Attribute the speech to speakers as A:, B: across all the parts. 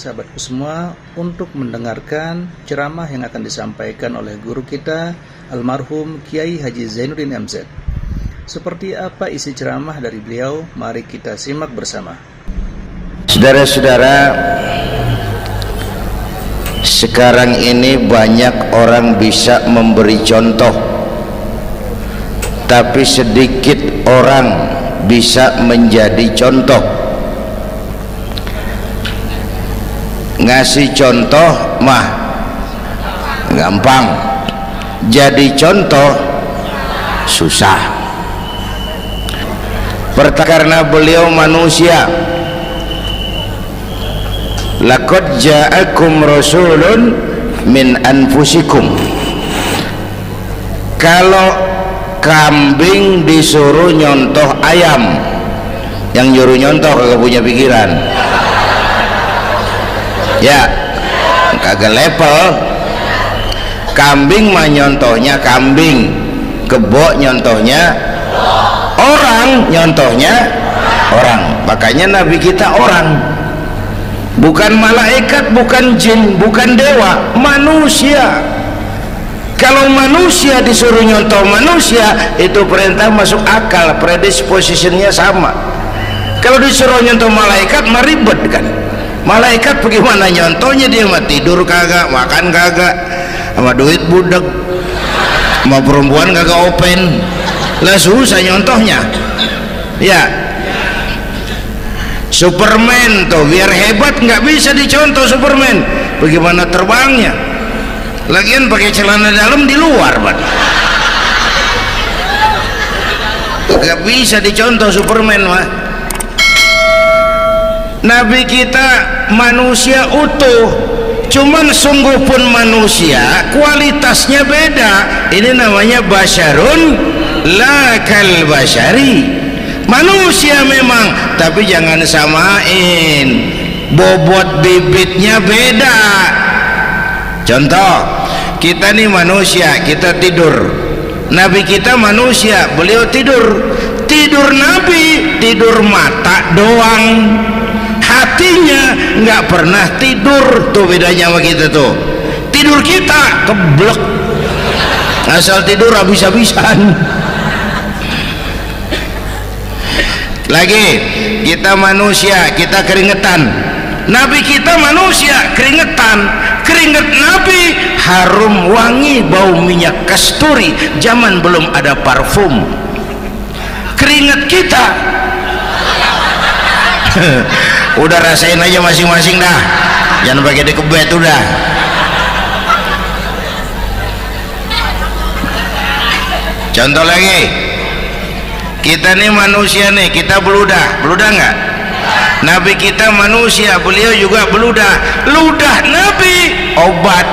A: sahabatku semua untuk mendengarkan ceramah yang akan disampaikan oleh guru kita almarhum Kiai Haji Zainuddin MZ. Seperti apa isi ceramah dari beliau? Mari kita simak bersama.
B: Saudara-saudara, sekarang ini banyak orang bisa memberi contoh, tapi sedikit orang bisa menjadi contoh. Ngasih contoh mah gampang, jadi contoh susah. Karena beliau manusia. Laqad ja'akum rasulun min anfusikum. Kalau kambing disuruh nyontoh ayam, yang nyuruh nyontoh kagak punya pikiran. Ya, kagak level. Kambing mah nyontohnya kambing, kebo nyontohnya orang, nyontohnya orang. Makanya Nabi kita orang, bukan malaikat, bukan jin, bukan dewa, manusia. Kalau manusia disuruh nyontoh manusia, itu perintah masuk akal, predispositionnya sama. Kalau disuruh nyontoh malaikat mah ribet kan. Malaikat bagaimana nyontohnya? Dia mah tidur kagak, makan kagak, sama duit budak, sama perempuan kagak open, lah susah nyontohnya. Ya, Superman tuh biar hebat nggak bisa dicontoh Superman. Bagaimana terbangnya? Lagian pakai celana dalam di luar, Pak. Nggak bisa dicontoh Superman mah. Nabi kita manusia utuh, cuman sungguh pun manusia, kualitasnya beda. Ini namanya basyarun la kal basyari. Manusia memang, tapi jangan samain, bobot bibitnya beda. Contoh, kita nih manusia, kita tidur. Nabi kita manusia, beliau tidur. Tidur Nabi, tidur mata doang, hatinya nggak pernah tidur. Tuh bedanya sama kita tuh. Tidur kita keblek, asal tidur habis-habisan. Lagi, kita manusia, kita keringetan. Nabi kita manusia, keringetan. Keringet Nabi harum wangi, bau minyak kasturi. Zaman belum ada parfum. Keringet kita udah rasain aja masing-masing dah, jangan pakai dikebet udah. Contoh lagi, kita nih manusia nih, kita beludah nggak? Nabi kita manusia, beliau juga beludah. Ludah Nabi obat,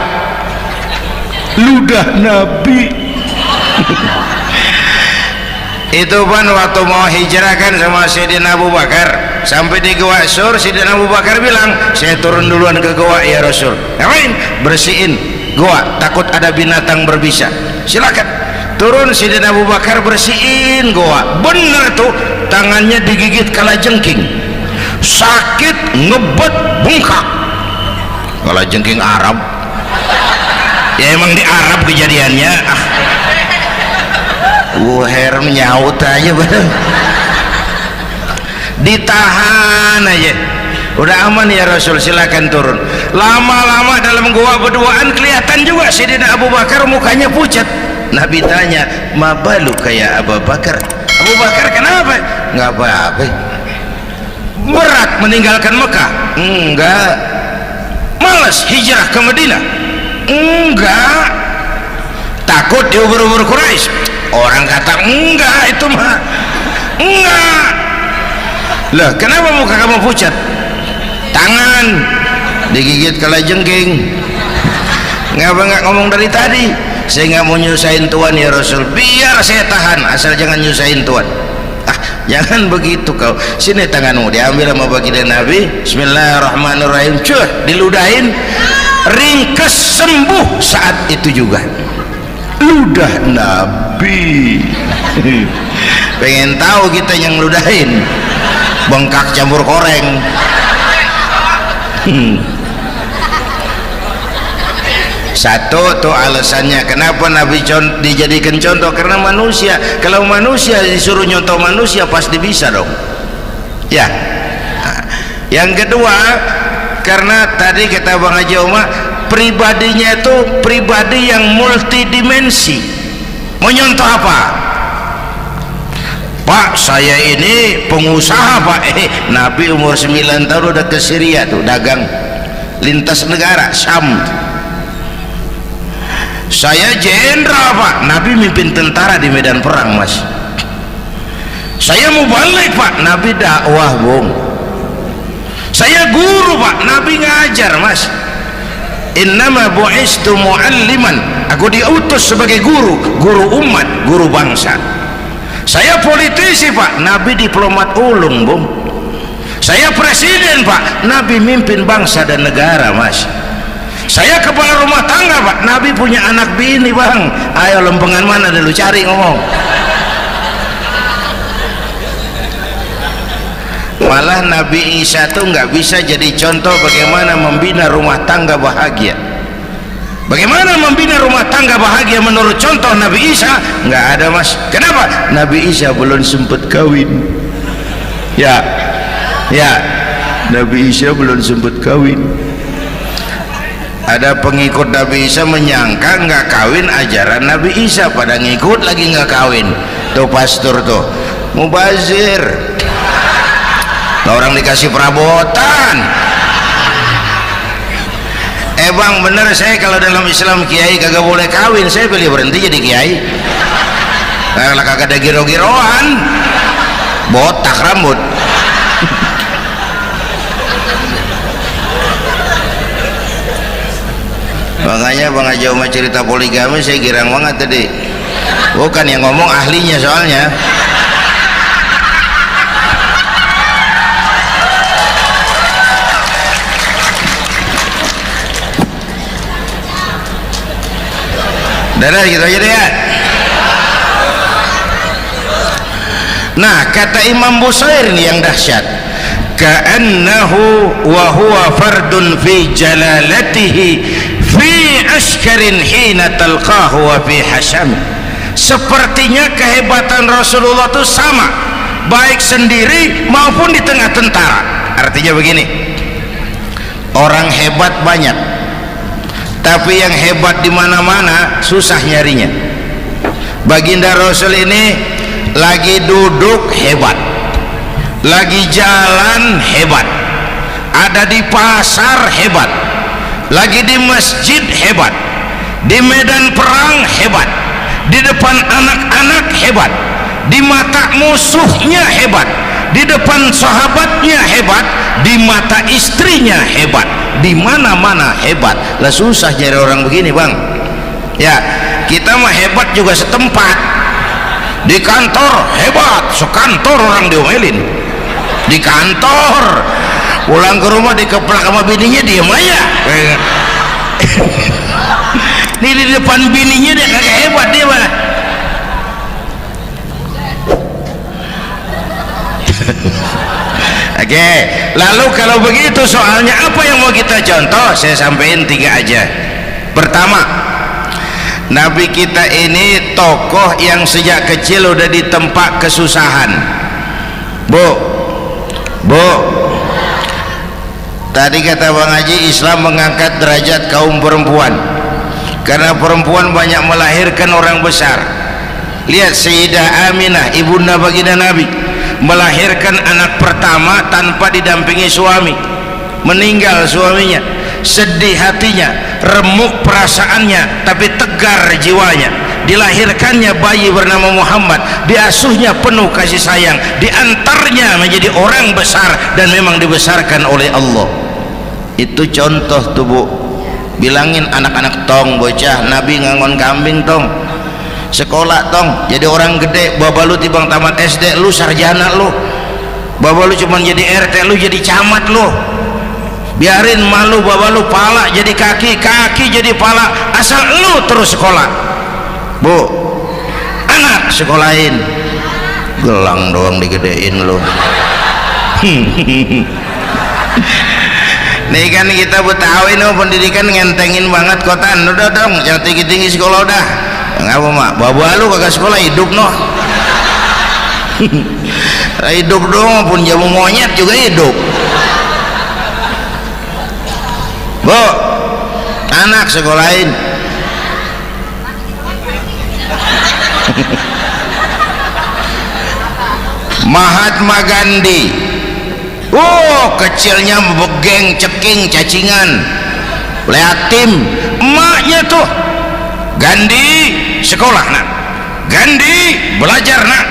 B: ludah Nabi itu kan waktu mau hijrah kan sama Sayyidina Abu Bakar, sampai di Gua Sur, Sayyidina Abu Bakar bilang, saya turun duluan ke gua ya Rasul. Ngapain? Bersihin gua, takut ada binatang berbisa. Silakan turun. Sayyidina Abu Bakar bersihin gua, bener tuh, tangannya digigit kalajengking, sakit, ngebet, bengkak. Kalajengking Arab ya, emang di Arab kejadiannya. Wuher nyaut aja bener, ditahan aja, udah aman ya Rasul, silakan turun. Lama-lama dalam gua berduaan kelihatan juga Sayyidina Abu Bakar mukanya pucat. Nabi tanya, ma balu kayak Abu Bakar? Abu Bakar kenapa? Nggak apa-apa. Berat meninggalkan Mekah? Enggak. Malas hijrah ke Madinah? Enggak. Takut diubur-ubur Quraisy? Orang kata enggak, itu mah enggak. Lah kenapa muka kamu pucat? Tangan digigit kalajengking. Ngapa nggak ngomong dari tadi? Saya nggak mau nyusahin Tuhan ya Rasul, biar saya tahan, asal jangan nyusahin Tuhan. Jangan begitu kau. Sini tanganmu, diambil sama baginda Nabi. Bismillahirrahmanirrahim. Cuh, diludahin, ringkes, sembuh saat itu juga. Ludah Nabi. Pengen tahu kita yang ludahin, bengkak campur koreng. Satu tuh alasannya kenapa Nabi dijadikan contoh, karena manusia. Kalau manusia disuruh nyontoh manusia pasti bisa dong ya. Nah, yang kedua, karena tadi kata Bang Haji Omar, pribadinya itu pribadi yang multidimensi. Mau nyontoh apa? Pak, saya ini pengusaha Pak. Nabi umur 9 tahun udah ke Syria tuh dagang lintas negara Syam. Saya jenderal Pak, Nabi mimpin tentara di medan perang Mas. Saya mau balik Pak, Nabi dakwah Bung. Saya guru Pak, Nabi ngajar Mas. Innama bu'istu mu'alliman, aku diutus sebagai guru, guru umat, guru bangsa. Saya politisi Pak, Nabi diplomat ulung Bung. Saya presiden Pak, Nabi mimpin bangsa dan negara Mas. Saya kepala rumah tangga Pak, Nabi punya anak bini Bang. Ayo lempengan mana dulu cari ngomong. Malah Nabi Isa tuh nggak bisa jadi contoh bagaimana membina rumah tangga bahagia. Bagaimana membina rumah tangga bahagia menurut contoh Nabi Isa? Nggak ada Mas. Kenapa? Nabi Isa belum sempat kawin ya. Nabi Isa belum sempat kawin. Ada pengikut Nabi Isa menyangka nggak kawin ajaran Nabi Isa, pada ngikut lagi nggak kawin. Tuh pastor tuh mubazir, orang dikasih perabotan. Bang bener, saya kalau dalam Islam kiai kagak boleh kawin, saya pilih berhenti jadi kiai. Kalau kagak ada giro-giroan, botak rambut. Makanya Bang Haji Omar cerita poligami saya girang banget tadi. Bukan yang ngomong ahlinya soalnya. Dadah gitu aja deh ya. Nah kata Imam Busair ini yang dahsyat, ka'annahu wa huwa fardun fi jalalatihi fi askarin hina talqahu wa fi hasham. Sepertinya kehebatan Rasulullah itu sama baik sendiri maupun di tengah tentara. Artinya begini, orang hebat banyak, tapi yang hebat di mana-mana susah nyarinya. Baginda Rasul ini lagi duduk hebat, lagi jalan hebat, ada di pasar hebat, lagi di masjid hebat, di medan perang hebat, di depan anak-anak hebat, di mata musuhnya hebat, di depan sahabatnya hebat, di mata istrinya hebat, di mana-mana hebat. Lah susah nyari orang begini Bang ya. Kita mah hebat juga setempat, di kantor hebat, sekantor orang diomelin di kantor, pulang ke rumah dikeplak sama bininya diem aja. Ini di depan bininya dia kagak hebat dia mah. Oke, lalu kalau begitu soalnya apa yang mau kita contoh? Saya sampaikan 3 aja. Pertama, Nabi kita ini tokoh yang sejak kecil udah ditempa kesusahan. Bu, tadi kata Bang Haji, Islam mengangkat derajat kaum perempuan karena perempuan banyak melahirkan orang besar. Lihat Sayyidah Aminah, ibunda baginda Nabi, melahirkan anak pertama tanpa didampingi suami. Meninggal suaminya, sedih hatinya, remuk perasaannya, tapi tegar jiwanya. Dilahirkannya bayi bernama Muhammad, diasuhnya penuh kasih sayang, diantarnya menjadi orang besar dan memang dibesarkan oleh Allah. Itu contoh tuh Bu. Bilangin anak-anak tong bocah, Nabi ngangon kambing tong, sekolah tong, jadi orang gede. Baba lu tibang tamat SD, lu sarjana lu. Baba lu cuman jadi RT, lu jadi camat lu. Biarin malu baba lu pala jadi kaki, kaki jadi pala, asal lu terus sekolah. Bu, anak sekolahin, gelang doang digedein lu. Nih kan kita Betawi no pendidikan ngentengin banget kotaan. Udah dong, jangan tinggi-tinggi sekolah udah. Ngapa mak? Bawa lu kagak sekolah hidup no. Hidup dong, pun jamu monyet juga hidup. Bu, anak sekolahin. Mahatma Gandhi, kecilnya begeng, ceking, cacingan, liatim. Emaknya tuh, Gandhi sekolah nak, Gandhi belajar nak,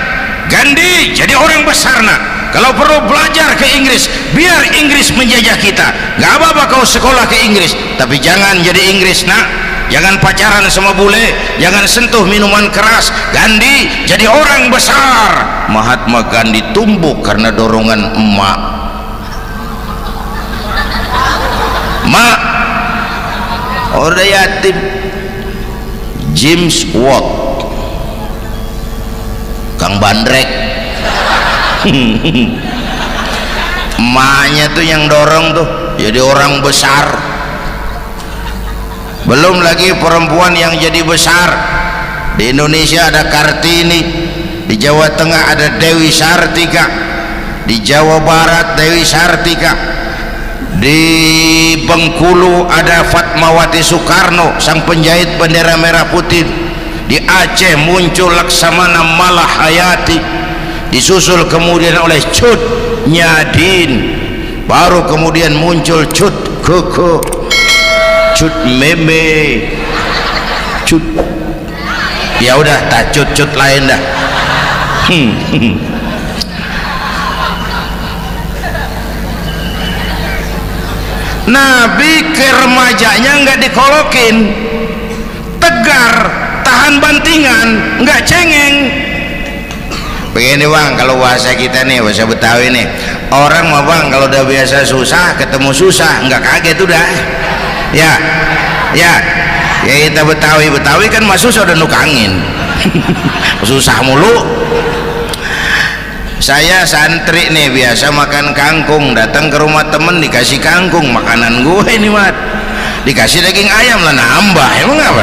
B: Gandhi jadi orang besar nak. Kalau perlu belajar ke Inggris, biar Inggris menjajah kita. Gak apa-apa kau sekolah ke Inggris, tapi jangan jadi Inggris nak. Jangan pacaran sama bule, jangan sentuh minuman keras. Gandhi jadi orang besar. Mahatma Gandhi tumbuh karena dorongan emak. Mak, orang yatim. James Watt, Kang Bandrek. Emaknya tuh yang dorong tuh jadi orang besar. Belum lagi perempuan yang jadi besar. Di Indonesia ada Kartini, di Jawa Tengah ada Dewi Sartika, di Jawa Barat Dewi Sartika, di Bengkulu ada Fatmawati Soekarno sang penjahit bendera merah putih, di Aceh muncul Laksamana Malahayati, disusul kemudian oleh Cut Nyadin, baru kemudian muncul Cut Koko, Cut Meme, Cut, ya udah tak cut lain dah. Nabi ke remajanya nggak dikolokin, tegar, tahan bantingan, nggak cengeng. Begini bang, kalau bahasa kita nih, bahasa Betawi nih, orang mah bang kalau udah biasa susah ketemu susah nggak kaget udah. Ya kita Betawi kan masuk sudah nukangin. Susah mulu. Saya santri nih biasa makan kangkung, datang ke rumah temen dikasih kangkung, makanan gue ini mat, dikasih daging ayam lah nambah, emang apa?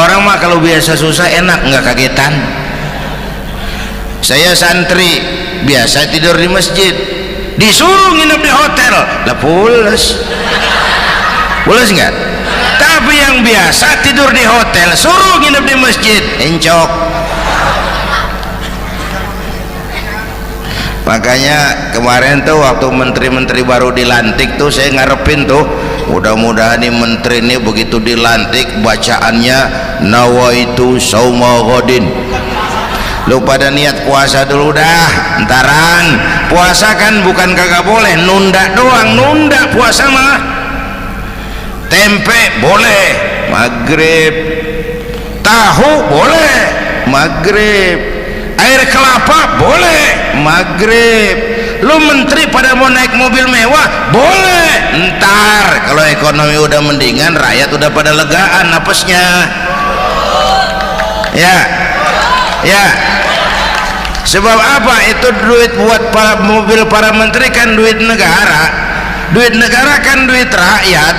B: Orang mah kalau biasa susah enak nggak kagetan. Saya santri biasa tidur di masjid, disuruh nginep di hotel lah pules nggak? Tapi yang biasa tidur di hotel suruh nginep di masjid encok. Makanya kemarin tuh waktu menteri-menteri baru dilantik tuh saya ngarepin tuh mudah-mudahan nih menteri ini begitu dilantik bacaannya nawaitu sauma ghodin. Lu pada niat puasa dulu dah, entaran. Puasa kan bukan kagak boleh, nunda doang, nunda puasa mah. Tempe boleh maghrib, tahu boleh maghrib, air kelapa boleh maghrib. Lu menteri pada mau naik mobil mewah boleh, ntar kalau ekonomi udah mendingan, rakyat udah pada legaan napasnya. Ya sebab apa? Itu duit buat mobil para menteri kan duit negara. Duit negara kan duit rakyat.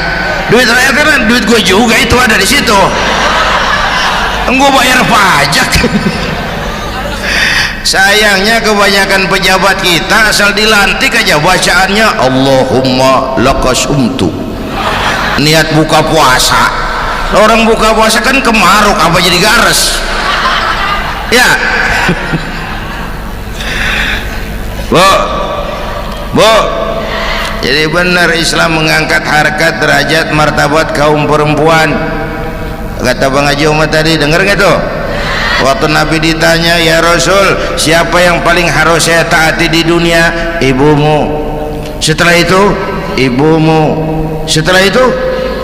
B: Duit rakyat kan duit gue juga, itu ada di situ. Gue bayar pajak. Sayangnya kebanyakan pejabat kita asal dilantik aja bacaannya Allahumma lakasumtu, niat buka puasa. Orang buka puasa kan kemaruk apa jadi gares ya. Bu, jadi benar Islam mengangkat harkat, derajat, martabat kaum perempuan. Kata Bang Haji Umar tadi, dengar nggak tuh? Waktu Nabi ditanya, ya Rasul, siapa yang paling harus saya taati di dunia? Ibumu. Setelah itu ibumu. Setelah itu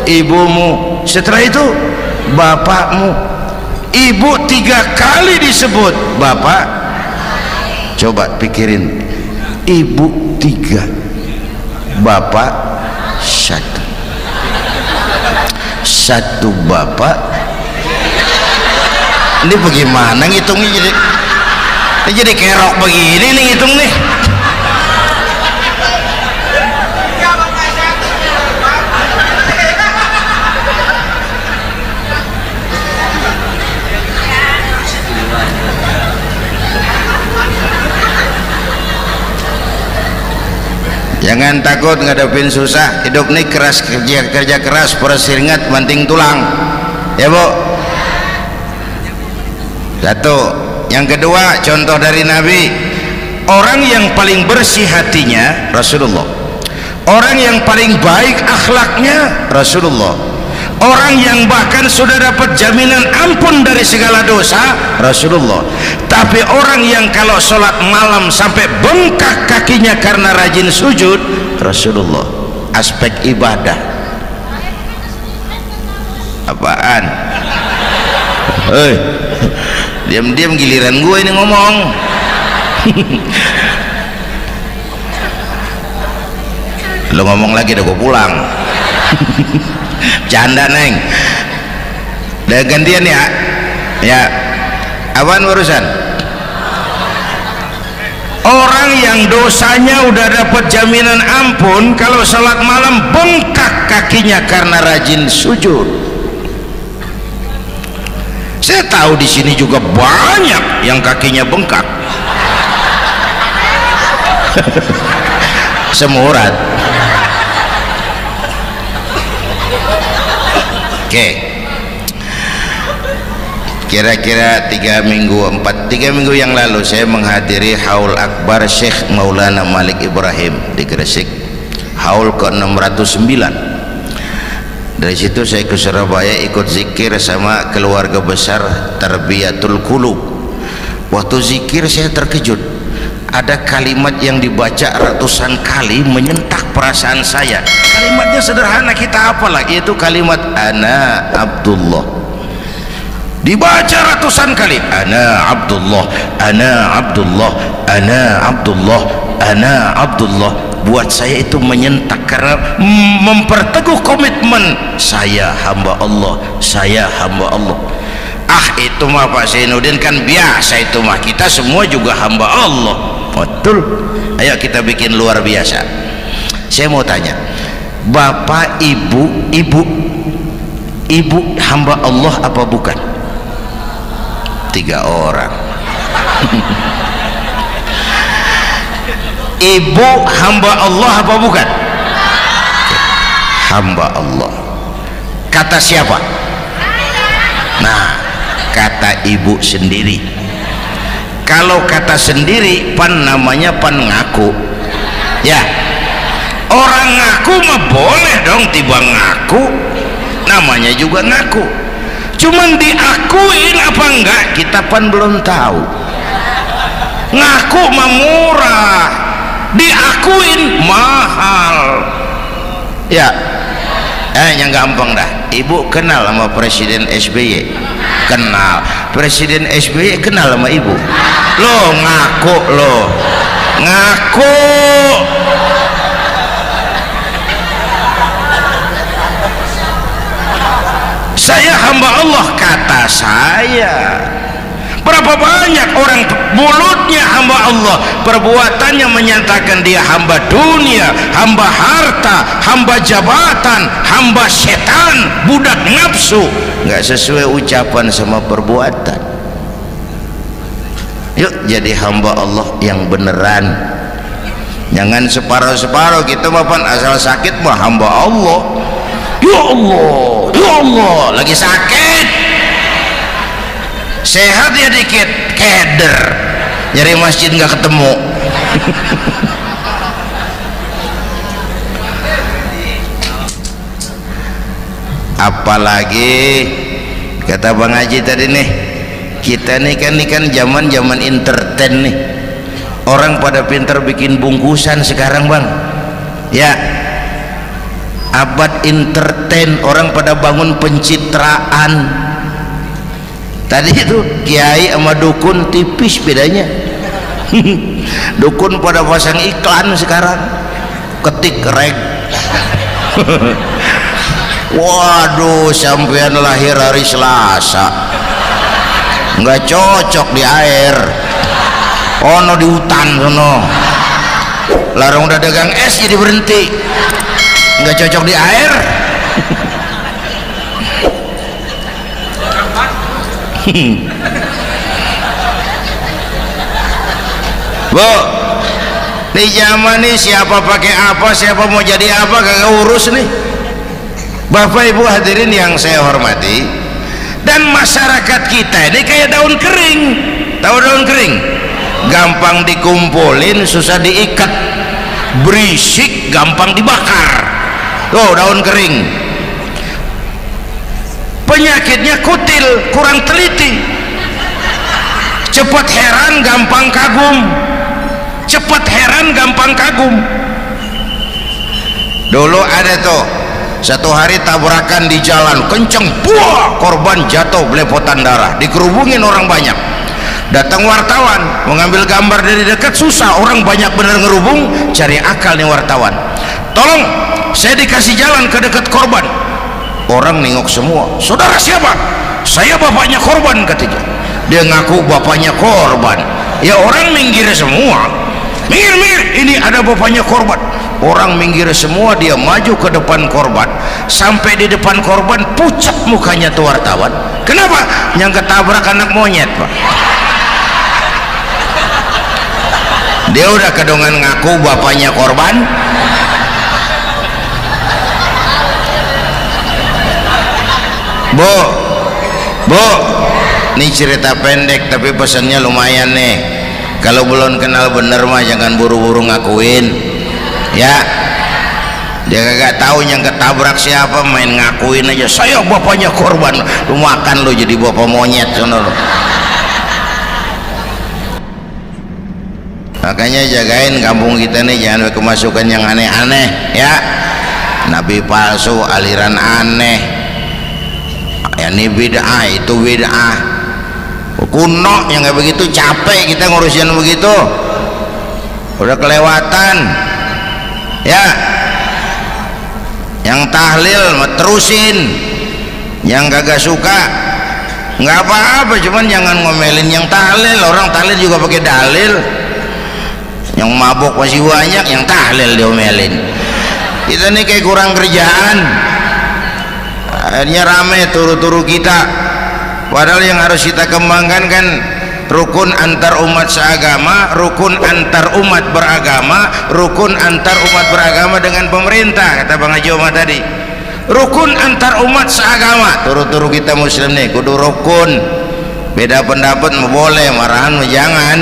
B: ibumu. Setelah itu bapakmu. Ibu 3 kali disebut, bapak. Coba pikirin, ibu 3, bapak 1. 1 bapak. Ini bagaimana ngitungnya? Jadi kerok begini nih ngitung nih. Jangan takut ngadepin susah. Hidup ini keras, kerja keras, perseringat banting tulang. Ya Bu. Satu. Yang kedua, contoh dari Nabi, orang yang paling bersih hatinya Rasulullah, orang yang paling baik akhlaknya Rasulullah, orang yang bahkan sudah dapat jaminan ampun dari segala dosa Rasulullah. Tapi orang yang kalau sholat malam sampai bengkak kakinya karena rajin sujud Rasulullah. Aspek ibadah apaan? Hei, diam-diam giliran gue ini ngomong. Lo ngomong lagi udah gue pulang. Canda neng. Udah gantian ya. Ya. Apaan urusan? Orang yang dosanya udah dapat jaminan ampun, kalau salat malam bengkak kakinya karena rajin sujud. Saya tahu di sini juga banyak yang kakinya bengkak. Semurat. Oke. Kira-kira 3 minggu yang lalu saya menghadiri haul akbar Syekh Maulana Malik Ibrahim di Gresik, haul ke-609. Dari situ saya ke Surabaya ikut zikir sama keluarga besar Tarbiyatul Qulub. Waktu zikir saya terkejut, ada kalimat yang dibaca ratusan kali menyentak perasaan saya. Kalimatnya sederhana, kita hafal lagi, itu kalimat ana Abdullah. Dibaca ratusan kali, ana Abdullah, ana Abdullah, ana Abdullah, ana Abdullah. Buat saya itu menyentak karena memperteguh komitmen, saya hamba Allah, saya hamba Allah. Ah, itu mah Pak Zainuddin kan biasa, itu mah kita semua juga hamba Allah. Betul. Ayo kita bikin luar biasa. Saya mau tanya, Bapak Ibu hamba Allah apa bukan? 3 orang. Ibu hamba Allah apa bukan? Hamba Allah. Kata siapa? Nah, kata ibu sendiri. Kalau kata sendiri pan namanya pan ngaku. Ya, orang ngaku mah boleh dong, tiba ngaku namanya juga ngaku. Cuman diakuin apa enggak kita pan belum tahu. Ngaku mah murah, diakuin mahal. Ya, yang gampang dah. Ibu kenal sama Presiden SBY? Kenal. Presiden SBY kenal sama ibu? Lo ngaku, lo ngaku. Saya hamba Allah, kata saya. Berapa banyak orang mulutnya hamba Allah, perbuatannya menyatakan dia hamba dunia, hamba harta, hamba jabatan, hamba setan, budak nafsu. Nggak sesuai ucapan sama perbuatan. Yuk jadi hamba Allah yang beneran. Jangan separuh-separuh. Kita mapan asal sakit mah hamba Allah. Ya Allah, ya Allah, lagi sakit. Sehat ya dikit, keder, nyari masjid nggak ketemu. Apalagi kata Bang Haji tadi nih, kita nih kan zaman entertain nih. Orang pada pintar bikin bungkusan sekarang Bang. Ya, abad entertain, orang pada bangun pencitraan. Tadi itu kiai sama dukun tipis bedanya. Dukun pada pasang iklan sekarang, ketik reg. Waduh, sampean lahir hari Selasa, nggak cocok di air, ono di hutan sono. Larang udah dagang es jadi berhenti, nggak cocok di air. Bu, Di zaman ini siapa pakai apa, siapa mau jadi apa, kagak urus nih. Bapak Ibu hadirin yang saya hormati, dan masyarakat kita ini kayak daun kering. Tahu daun kering? Gampang dikumpulin, susah diikat, berisik, gampang dibakar. Tuh daun kering. Penyakitnya kutil, kurang teliti, cepat heran, gampang kagum. Cepat heran, gampang kagum. Dulu ada tuh satu hari tabrakan di jalan kenceng, buah, korban jatuh belepotan darah, dikerubungin orang banyak. Datang wartawan mengambil gambar dari dekat, susah, orang banyak bener ngerubung. Cari akal nih wartawan, tolong saya dikasih jalan ke dekat korban. Orang nengok semua, saudara siapa? Saya bapaknya korban, katanya. Dia ngaku bapaknya korban. Ya orang minggir semua, minggir, ini ada bapaknya korban. Orang minggir semua, dia maju ke depan korban. Sampai di depan korban, pucat mukanya tuh wartawan. Kenapa? Yang ketabrak anak monyet, Pak. Dia udah kedongan ngaku bapaknya korban. Bu, ini cerita pendek tapi pesannya lumayan nih. Kalau belum kenal bener mah jangan buru-buru ngakuin, ya. Dia kagak tahu yang ketabrak siapa, main ngakuin aja, saya bapaknya korban. Lu makan lu jadi bapak monyet sono lu. Makanya jagain kampung kita nih, jangan kemasukan yang aneh-aneh, ya. Nabi palsu, aliran aneh, ya ini bid'ah, itu bid'ah kuno yang kayak begitu. Capek kita ngurusin begitu, udah kelewatan, ya. Yang tahlil terusin, yang kagak suka nggak apa-apa, cuman jangan ngomelin yang tahlil. Orang tahlil juga pakai dalil. Yang mabuk masih banyak, yang tahlil diomelin. Kita nih kayak kurang kerjaan, akhirnya rame turu-turu kita. Padahal yang harus kita kembangkan kan rukun antar umat seagama, rukun antar umat beragama, rukun antar umat beragama dengan pemerintah, kata Bang Haji Omar tadi. Rukun antar umat seagama, turu-turu kita muslim nih kudu rukun. Beda pendapat mau boleh, marahan mau jangan,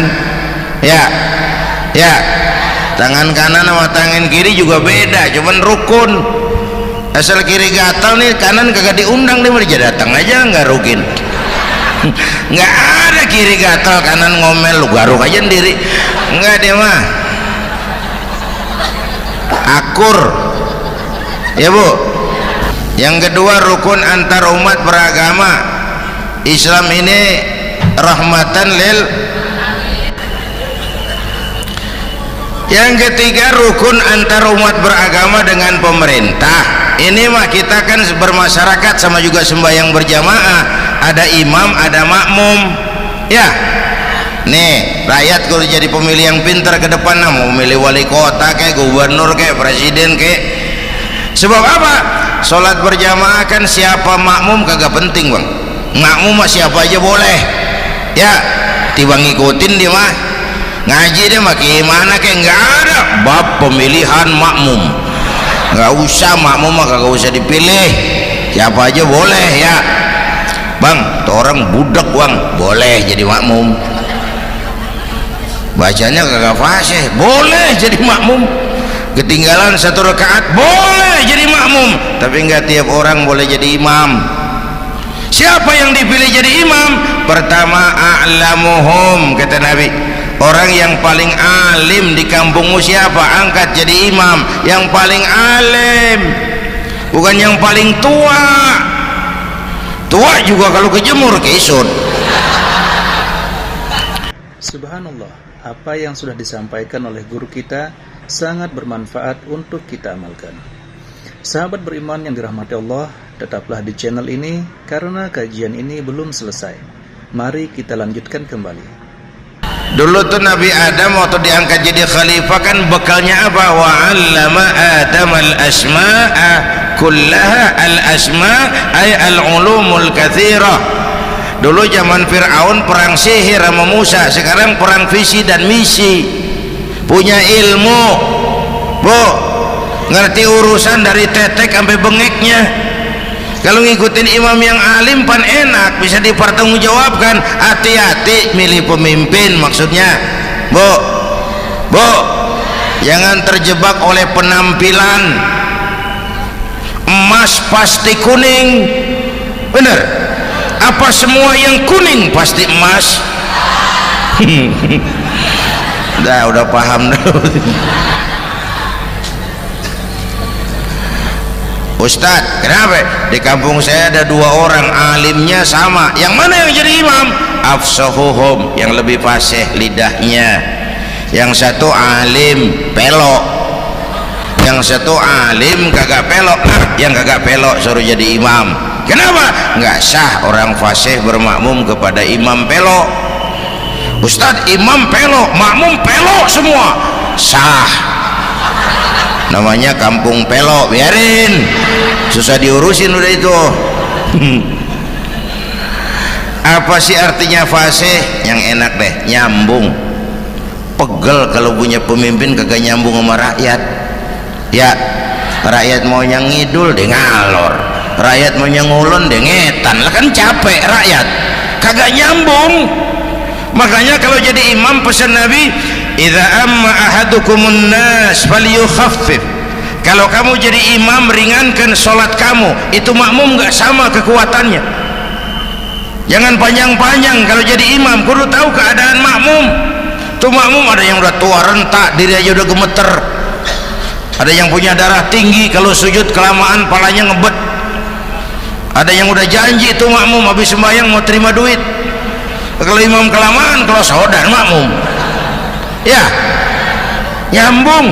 B: ya. Tangan kanan sama tangan kiri juga beda, cuman rukun. Asal kiri gatal nih, kanan kagak diundang, dia datang aja nggak rukin. Nggak ada kiri gatal kanan ngomel, lu garuk aja sendiri, nggak, dia mah akur, ya Bu. Yang kedua, rukun antar umat beragama. Islam ini rahmatan lil. Yang ketiga, rukun antar umat beragama dengan pemerintah. Ini mah kita kan bermasyarakat sama juga sembahyang berjamaah, ada imam, ada makmum, ya. Nih rakyat kalau jadi pemilih yang pintar ke depan, mau memilih wali kota kayak gubernur kayak presiden kayak. Sebab apa? Sholat berjamaah kan siapa makmum kagak penting, Bang. Makmum mah siapa aja boleh, ya. Tiba ngikutin dia mah, ngaji dia mah gimana kayak, nggak ada bab pemilihan makmum. Nggak usah, makmum mah kagak usah dipilih, siapa aja boleh, ya. Bang, tuh orang budak, Bang, boleh jadi makmum. Bacanya kagak fasih, boleh jadi makmum. Ketinggalan satu rakaat, boleh jadi makmum. Tapi nggak tiap orang boleh jadi imam. Siapa yang dipilih jadi imam? Pertama, a'lamuhum, kata Nabi. Orang yang paling alim di kampungmu siapa? Angkat jadi imam. Yang paling alim, bukan yang paling tua. Tua juga kalau kejemur kesut.
A: Subhanallah, apa yang sudah disampaikan oleh guru kita sangat bermanfaat untuk kita amalkan. Sahabat beriman yang dirahmati Allah, tetaplah di channel ini karena kajian ini belum selesai. Mari kita lanjutkan kembali.
B: Dulu tuh Nabi Adam waktu diangkat jadi khalifah kan bekalnya apa? Wa 'allama Adam al-asma'a kullaha. Al-asma' ay al-ulumul katsirah. Dulu zaman Fir'aun perang sihir sama Musa, sekarang perang visi dan misi. punya ilmu, bu, ngerti urusan dari tetek sampai bengeknya. Kalau ngikutin imam yang alim pan enak, bisa dipertanggungjawabkan. Hati-hati milih pemimpin, maksudnya bu, jangan terjebak oleh penampilan. Emas pasti kuning, bener? Apa semua yang kuning pasti emas? Udah paham dulu. Ustadz, kenapa? Di kampung saya ada 2 orang alimnya sama. Yang mana yang jadi imam? Afsahuhum, yang lebih fasih lidahnya. Yang satu alim pelok, yang satu alim kagak pelok. Nah, yang kagak pelok suruh jadi imam. Kenapa? Nggak sah orang fasih bermakmum kepada imam pelok. Ustadz, imam pelok, makmum pelok semua. Sah. Namanya kampung pelok, biarin, susah diurusin udah itu. Apa sih artinya fasih? Yang enak deh, nyambung. Pegel kalau punya pemimpin kagak nyambung sama rakyat. Ya, rakyat mau yang ngidul dia ngalor, rakyat mau yang ngulon dia ngetan. Lah kan capek rakyat, kagak nyambung. Makanya kalau jadi imam pesan Nabi, idza amma ahadukumun nas falyukhaffif. Kalau kamu jadi imam, ringankan sholat kamu. Itu makmum nggak sama kekuatannya. Jangan panjang-panjang kalau jadi imam, kudu tahu keadaan makmum. Tuh makmum ada yang udah tua rentak, diri aja udah gemeter. Ada yang punya darah tinggi, kalau sujud kelamaan palanya ngebet. Ada yang udah janji itu makmum habis sembahyang mau terima duit. Kalau imam kelamaan, kalau saudara makmum, ya nyambung.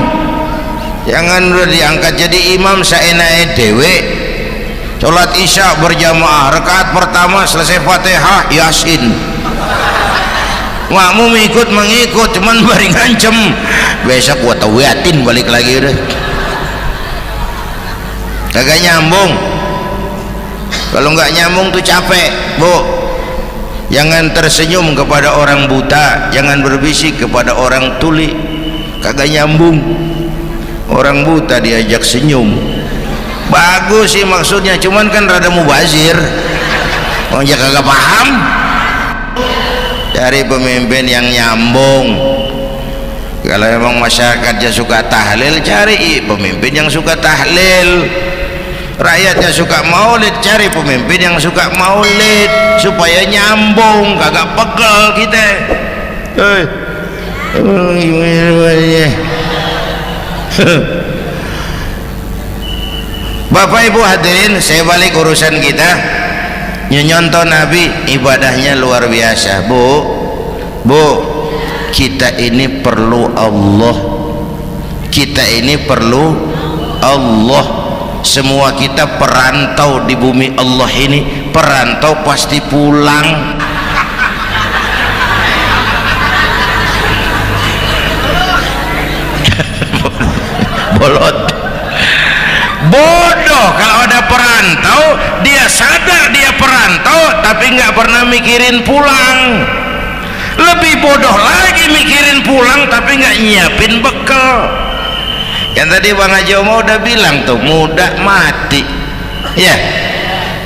B: Jangan udah diangkat jadi imam seenaknya dewe. Sholat isya berjamaah, rakaat pertama selesai fatihah yasin, makmum ikut mengikut, cuman bari ngancem besok gua tawiatin balik lagi udah. Kagak nyambung. Kalau nggak nyambung tuh capek, bu. Jangan tersenyum kepada orang buta, jangan berbisik kepada orang tuli, kagak nyambung. Orang buta diajak senyum, bagus sih maksudnya, cuman kan rada mubazir. Orang dia kagak paham. Cari pemimpin yang nyambung. Kalau memang masyarakatnya suka tahlil, cari pemimpin yang suka tahlil. Rakyatnya suka maulid, cari pemimpin yang suka maulid supaya nyambung, kagak pegel kita. Bapak Ibu hadirin, saya balik urusan kita. Nyontoh Nabi ibadahnya luar biasa, bu, kita ini perlu Allah, kita ini perlu Allah. Semua kita perantau di bumi Allah ini, perantau pasti pulang. Bolot, bodoh kalau ada perantau, dia sadar dia perantau tapi nggak pernah mikirin pulang. Lebih bodoh lagi mikirin pulang tapi nggak nyiapin bekal. Yang tadi Bang Haji Omar udah bilang tuh, muda mati ya.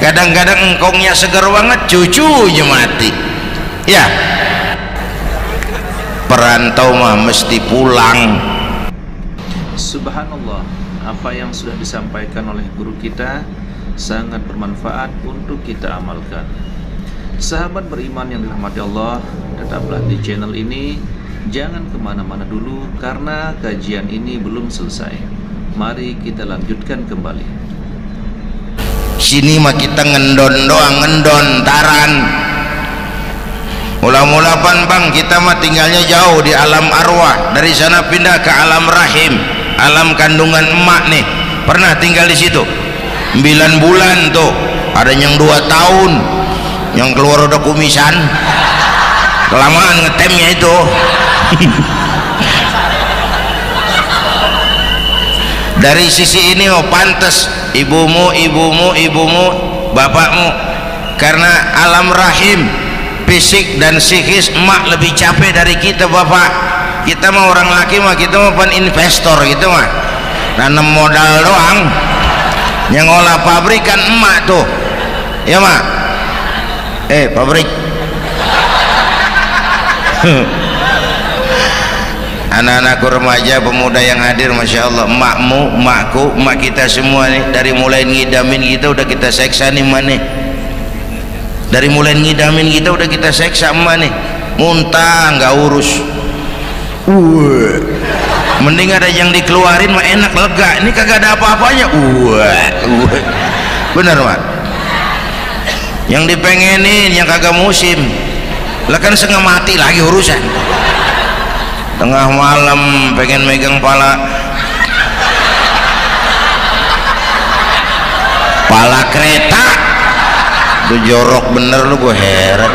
B: Kadang-kadang engkongnya segar banget, cucunya mati ya. Perantau mah mesti pulang.
A: Subhanallah, apa yang sudah disampaikan oleh guru kita sangat bermanfaat untuk kita amalkan. Sahabat beriman yang dirahmati Allah, tetaplah di channel ini. Jangan kemana-mana dulu karena kajian ini belum selesai. Mari kita lanjutkan kembali.
B: Sini mah kita ngendon doang, ngendon taran. Mula-mula Bang, kita mah tinggalnya jauh di alam arwah. Dari sana pindah ke alam rahim, alam kandungan emak nih. Pernah tinggal di situ 9 bulan tuh. Ada yang 2 tahun, yang keluar udah kumisan. Kelamaan ngetemnya itu. Dari sisi ini pantas ibumu, bapakmu, karena alam rahim fisik dan psikis emak lebih capek dari kita bapak. kita mah orang laki mah kita mah pan investor gitu mah, nanam modal doang. Yang ngolah pabrik kan emak tuh, ya mak. Pabrik. Anak-anakku remaja, pemuda yang hadir, masya Allah, emakmu, emakku, emak kita semua nih, dari mulai ngidamin kita udah kita seksa nih mana, dari mulai ngidamin kita udah kita seksa emak nih, muntah nggak urus. Mending ada yang dikeluarin mah enak, lega. Ini kagak ada apa-apanya. Bener mak. Yang dipengenin yang kagak musim, lah kan setengah mati lagi urusan. Tengah malam pengen megang pala kereta, tuh jorok bener lu, gue heran.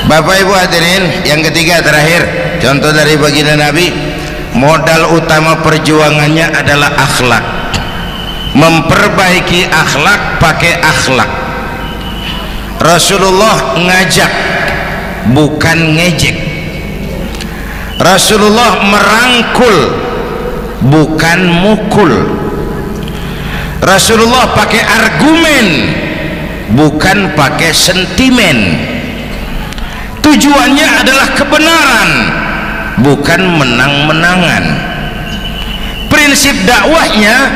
B: Bapak Ibu hadirin, yang ketiga terakhir, contoh dari baginda Nabi, modal utama perjuangannya adalah akhlak. Memperbaiki akhlak, pakai akhlak. Rasulullah ngajak, bukan ngejek. Rasulullah merangkul, bukan mukul. Rasulullah pakai argumen, bukan pakai sentimen. Tujuannya adalah kebenaran, bukan menang-menangan. Prinsip dakwahnya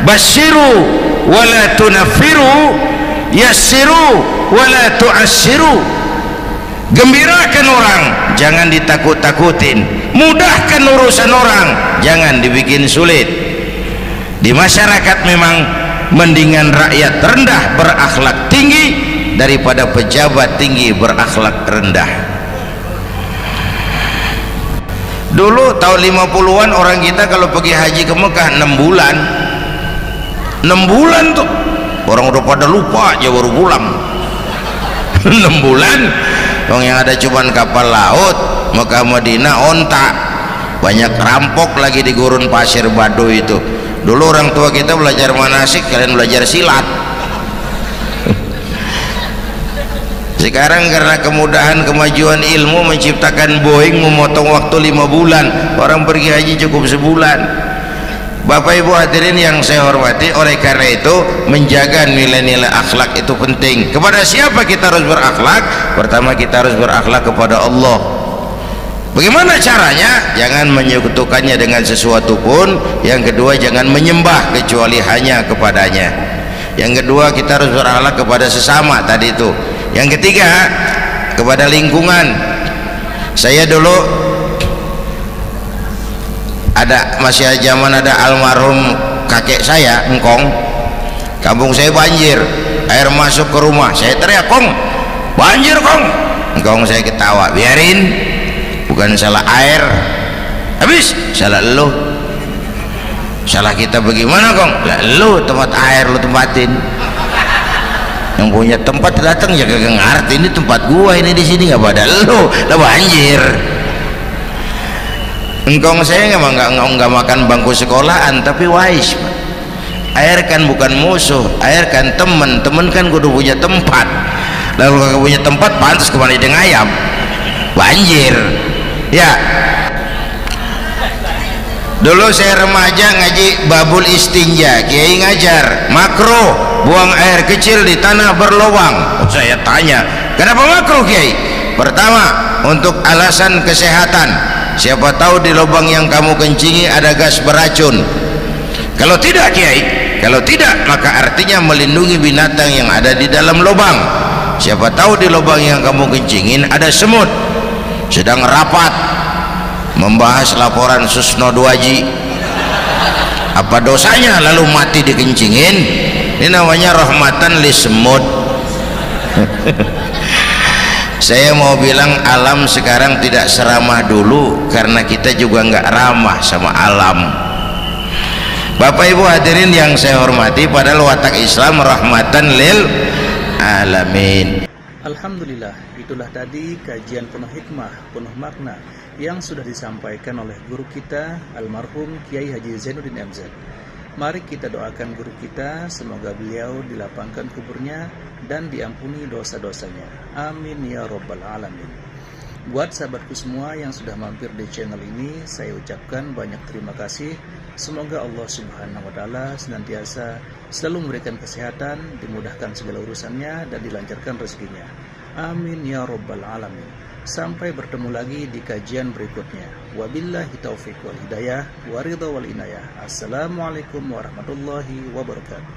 B: basyiru wala tunafiru, yassiru wala tu'assiru. Gembirakan orang, jangan ditakut-takutin. Mudahkan urusan orang, jangan dibikin sulit. Di masyarakat memang mendingan rakyat rendah berakhlak tinggi daripada pejabat tinggi berakhlak rendah. Dulu tahun 50-an orang kita kalau pergi haji ke Mekah 6 bulan. 6 bulan tuh orang udah pada lupa aja baru pulang. 6 bulan orang yang ada cuman kapal laut, Mekah Madinah onta, banyak rampok lagi di gurun pasir Baduy itu. Dulu orang tua kita belajar manasik, kalian belajar silat. Sekarang karena kemudahan kemajuan ilmu menciptakan Boeing memotong waktu 5 bulan, orang pergi haji cukup sebulan. Bapak Ibu hadirin yang saya hormati, oleh karena itu menjaga nilai-nilai akhlak itu penting. Kepada siapa kita harus berakhlak? Pertama, kita harus berakhlak kepada Allah. Bagaimana caranya? Jangan menyekutukannya dengan sesuatu pun. Yang kedua, jangan menyembah kecuali hanya kepadanya. Yang kedua, kita harus berakhlak kepada sesama tadi itu. Yang ketiga, kepada lingkungan. Saya dulu masih zaman ada almarhum kakek saya, engkong. Kampung saya banjir, air masuk ke rumah. Saya teriak, "Kong, banjir kong!" Engkong saya ketawa, "Biarin, bukan salah air." Habis, salah lu. Salah kita bagaimana kong? Lah lu tempat air lu tempatin. Yang punya tempat datang ya kagak ngerti, ini tempat gua ini di sini nggak pada lu, lah banjir. Engkong saya nggak makan bangku sekolahan tapi wise. Air kan bukan musuh, air kan temen kan kudu punya tempat. Lalu kalau punya tempat pantas kemana dengan ayam banjir ya. Dulu saya remaja ngaji babul istinja, kiai ngajar makruh buang air kecil di tanah berlubang. Saya tanya, kenapa makruh kiai? Pertama, untuk alasan kesehatan, siapa tahu di lubang yang kamu kencingi ada gas beracun. Kalau tidak kiai, kalau tidak maka artinya melindungi binatang yang ada di dalam lubang. Siapa tahu di lubang yang kamu kencingin ada semut sedang rapat membahas laporan Susno 2Ji. Apa dosanya lalu mati dikencingin? Ini namanya rahmatan li semut. Saya mau bilang alam sekarang tidak seramah dulu karena kita juga nggak ramah sama alam. Bapak Ibu hadirin yang saya hormati, padahal watak Islam rahmatan lil alamin.
A: Alhamdulillah, itulah tadi kajian penuh hikmah, penuh makna yang sudah disampaikan oleh guru kita almarhum Kiai Haji Zainuddin MZ. Mari kita doakan guru kita, semoga beliau dilapangkan kuburnya dan diampuni dosa-dosanya. Amin ya rabbal alamin. Buat sahabatku semua yang sudah mampir di channel ini, saya ucapkan banyak terima kasih. Semoga Allah Subhanahu wa taala senantiasa selalu memberikan kesehatan, dimudahkan segala urusannya dan dilancarkan rezekinya. Amin ya rabbal alamin. Sampai bertemu lagi di kajian berikutnya. Wabillahi taufiq wal hidayah, waridha wal inayah. Assalamualaikum warahmatullahi wabarakatuh.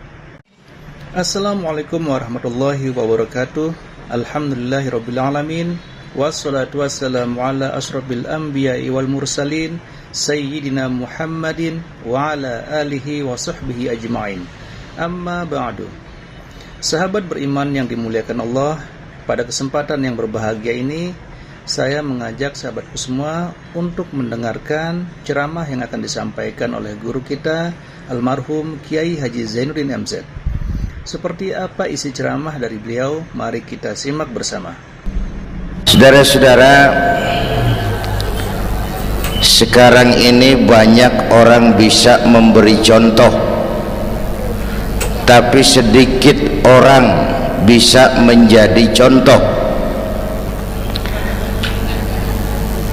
A: Assalamualaikum warahmatullahi wabarakatuh. Alhamdulillahirabbil alamin. Wassalatu wassalamu ala asyrafil anbiya'i wal mursalin Sayyidina Muhammadin wa ala alihi wa sahbihi ajma'in. Amma ba'du. Sahabat beriman yang dimuliakan Allah, pada kesempatan yang berbahagia ini saya mengajak sahabatku semua untuk mendengarkan ceramah yang akan disampaikan oleh guru kita almarhum Kiai Haji Zainuddin MZ. Seperti apa isi ceramah dari beliau? Mari kita simak bersama.
B: Saudara-saudara, sekarang ini banyak orang bisa memberi contoh, tapi sedikit orang bisa menjadi contoh.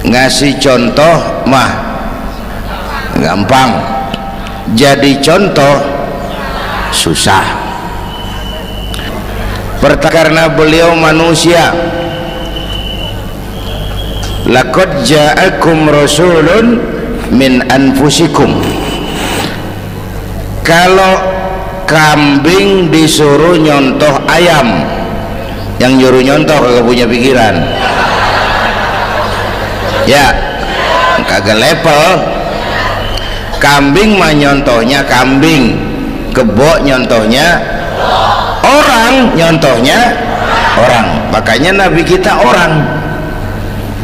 B: Ngasih contoh mah gampang, jadi contoh susah. Karena beliau manusia. Laqad ja'akum rasulun min anfusikum. Kalau kambing disuruh nyontoh ayam, yang nyuruh nyontoh kagak punya pikiran ya, kagak level. Kambing mah nyontohnya kambing, kebo nyontohnya orang, nyontohnya orang. Makanya Nabi kita orang,